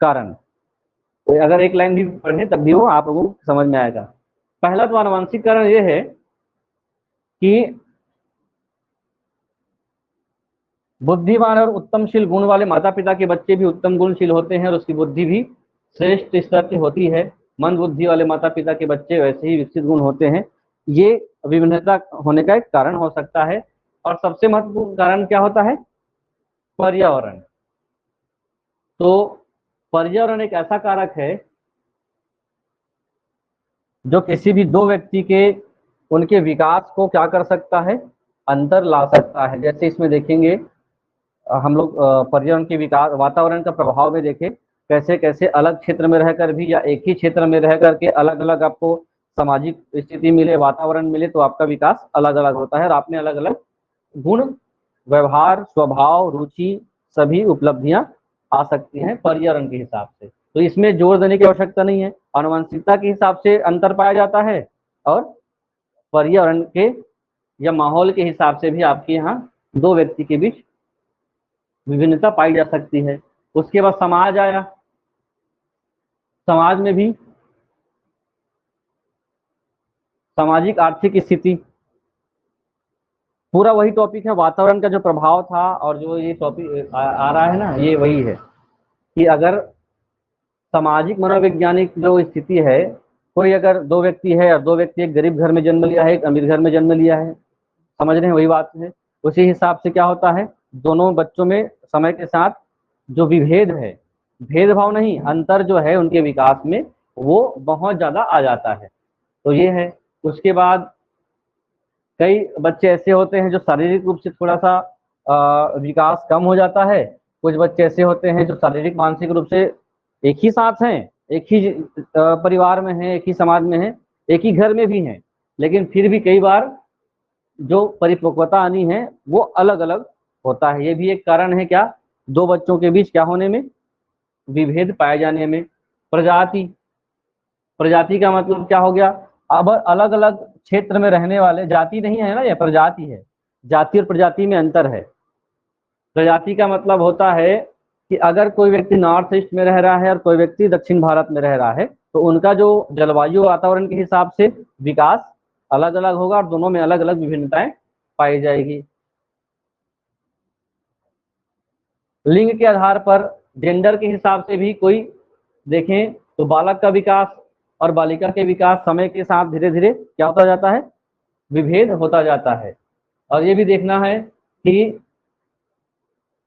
Speaker 1: कारण। तो अगर एक लाइन भी पढ़े तब भी वो आप लोगों को समझ में आएगा। पहला तो आनुवंशिक कारण ये है कि बुद्धिमान और उत्तमशील गुण वाले माता पिता के बच्चे भी उत्तम गुणशील होते हैं और उसकी बुद्धि भी श्रेष्ठ स्तर की होती है। मंद बुद्धि वाले माता पिता के बच्चे वैसे ही विकसित गुण होते हैं। ये विभिन्नता होने का एक कारण हो सकता है। और सबसे महत्वपूर्ण कारण क्या होता है, पर्यावरण। तो पर्यावरण एक ऐसा कारक है जो किसी भी दो व्यक्ति के उनके विकास को क्या कर सकता है, अंतर ला सकता है। जैसे इसमें देखेंगे हम लोग पर्यावरण के विकास, वातावरण का प्रभाव में देखें कैसे कैसे अलग क्षेत्र में रहकर भी या एक ही क्षेत्र में रह करके अलग अलग आपको सामाजिक स्थिति मिले, वातावरण मिले, तो आपका विकास अलग अलग होता है और आपने अलग अलग गुण, व्यवहार, स्वभाव, रुचि, सभी उपलब्धियां आ सकती हैं पर्यावरण के हिसाब से। तो इसमें जोर देने की आवश्यकता नहीं है, आनुवंशिकता के हिसाब से अंतर पाया जाता है और पर्यावरण के या माहौल के हिसाब से भी आपके यहाँ दो व्यक्ति के बीच विभिन्नता पाई जा सकती है। उसके बाद समाज आया, समाज में भी सामाजिक आर्थिक स्थिति, पूरा वही टॉपिक है। वातावरण का जो प्रभाव था और जो ये टॉपिक आ रहा है ना, ये वही है कि अगर सामाजिक मनोवैज्ञानिक जो स्थिति है, कोई अगर दो व्यक्ति है और दो व्यक्ति एक गरीब घर में जन्म लिया है, एक अमीर घर में जन्म लिया है, समझ रहे हैं वही बात है। उसी हिसाब से क्या होता है, दोनों बच्चों में समय के साथ जो विभेद है, भेदभाव नहीं, अंतर जो है उनके विकास में वो बहुत ज्यादा आ जाता है। तो ये है। उसके बाद कई बच्चे ऐसे होते हैं जो शारीरिक रूप से थोड़ा सा विकास कम हो जाता है। कुछ बच्चे ऐसे होते हैं जो शारीरिक मानसिक रूप से एक ही साथ हैं, एक ही परिवार में हैं, एक ही समाज में हैं, एक ही घर में भी हैं, लेकिन फिर भी कई बार जो परिपक्वता आनी है वो अलग अलग होता है। ये भी एक कारण है क्या, दो बच्चों के बीच क्या होने में, विभेद पाए जाने में। प्रजाति, प्रजाति का मतलब क्या हो गया, अब अलग अलग क्षेत्र में रहने वाले, जाति नहीं है ना, ये प्रजाति है। जाति और प्रजाति में अंतर है। प्रजाति का मतलब होता है कि अगर कोई व्यक्ति नॉर्थ ईस्ट में रह रहा है और कोई व्यक्ति दक्षिण भारत में रह रहा है, तो उनका जो जलवायु वातावरण के हिसाब से विकास अलग अलग होगा और दोनों में अलग अलग विभिन्नताएं पाई जाएगी। लिंग के आधार पर, जेंडर के हिसाब से भी कोई देखें तो बालक का विकास और बालिका के विकास समय के साथ धीरे धीरे क्या होता जाता है, विभेद होता जाता है। और ये भी देखना है कि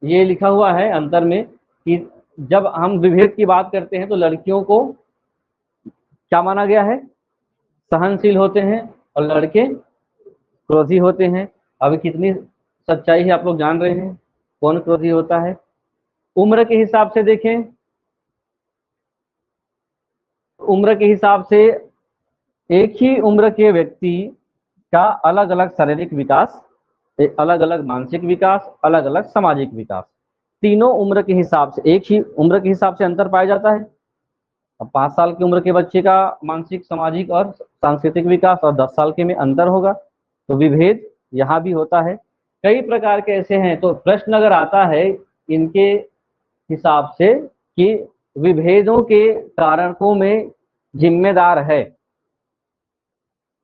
Speaker 1: ये लिखा हुआ है अंतर में कि जब हम विभेद की बात करते हैं तो लड़कियों को क्या माना गया है, सहनशील होते हैं, और लड़के क्रोधी होते हैं। अभी कितनी सच्चाई है आप लोग जान रहे हैं, कौन क्रोधी होता है। उम्र के हिसाब से देखें, उम्र के हिसाब से एक ही उम्र के व्यक्ति का अलग अलग शारीरिक विकास, अलग अलग मानसिक विकास, अलग अलग सामाजिक विकास, तीनों उम्र के हिसाब से, एक ही उम्र के हिसाब से अंतर पाया जाता है। अब 5 साल की उम्र के बच्चे का मानसिक सामाजिक और सांस्कृतिक विकास और 10 साल के में अंतर होगा, तो विभेद यहाँ भी होता है। कई प्रकार के ऐसे हैं, तो प्रश्न अगर आता है इनके हिसाब से कि विभेदों के कारकों में जिम्मेदार है,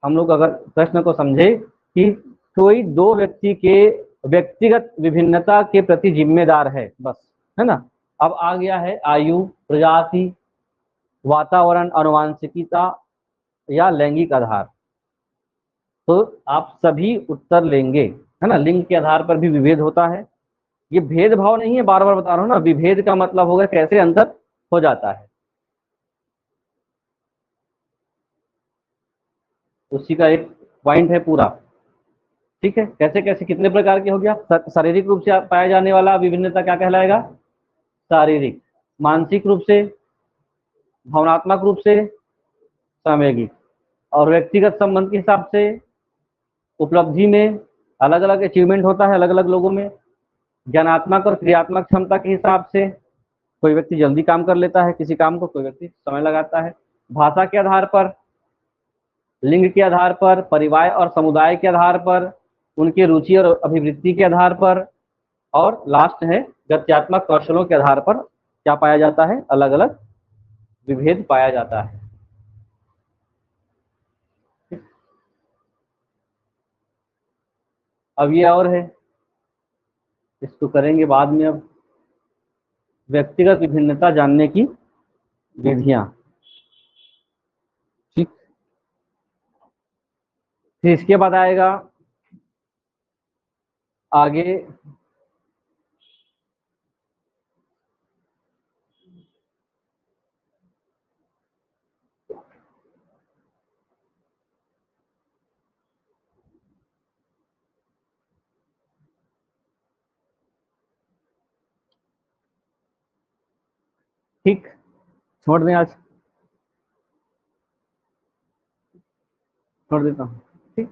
Speaker 1: हम लोग अगर प्रश्न को समझे कि कोई दो व्यक्ति के व्यक्तिगत विभिन्नता के प्रति जिम्मेदार है, बस, है ना। अब आ गया है आयु, प्रजाति, वातावरण, आनुवंशिकता या लैंगिक आधार। तो आप सभी उत्तर लेंगे, है ना। लिंग के आधार पर भी विभेद होता है, ये भेदभाव नहीं है, बार बार बता रहा हूं ना, विभेद का मतलब होगा कैसे अंतर हो जाता है, उसी का एक पॉइंट है पूरा। ठीक है, कैसे कैसे कितने प्रकार के हो गया, शारीरिक रूप से पाया जाने वाला विभिन्नता क्या कहलाएगा, शारीरिक, मानसिक रूप से, भावनात्मक रूप से, सामयिक, और व्यक्तिगत संबंध के हिसाब से, उपलब्धि में अलग अलग अचीवमेंट होता है अलग अलग लोगों में, ज्ञानात्मक और क्रियात्मक क्षमता के हिसाब से, कोई व्यक्ति जल्दी काम कर लेता है किसी काम को, कोई व्यक्ति समय लगाता है। भाषा के आधार पर, लिंग के आधार पर, परिवार और समुदाय के आधार पर, उनकी रुचि और अभिवृत्ति के आधार पर, और लास्ट है गत्यात्मक कौशलों के आधार पर क्या पाया जाता है, अलग अलग विभेद पाया जाता है। अब ये और है, इसको करेंगे बाद में। अब व्यक्तिगत विभिन्नता जानने की विधियां, ठीक। फिर इसके बाद आएगा आगे, ठीक, छोड़ दें आज, छोड़ देता हूँ, ठीक।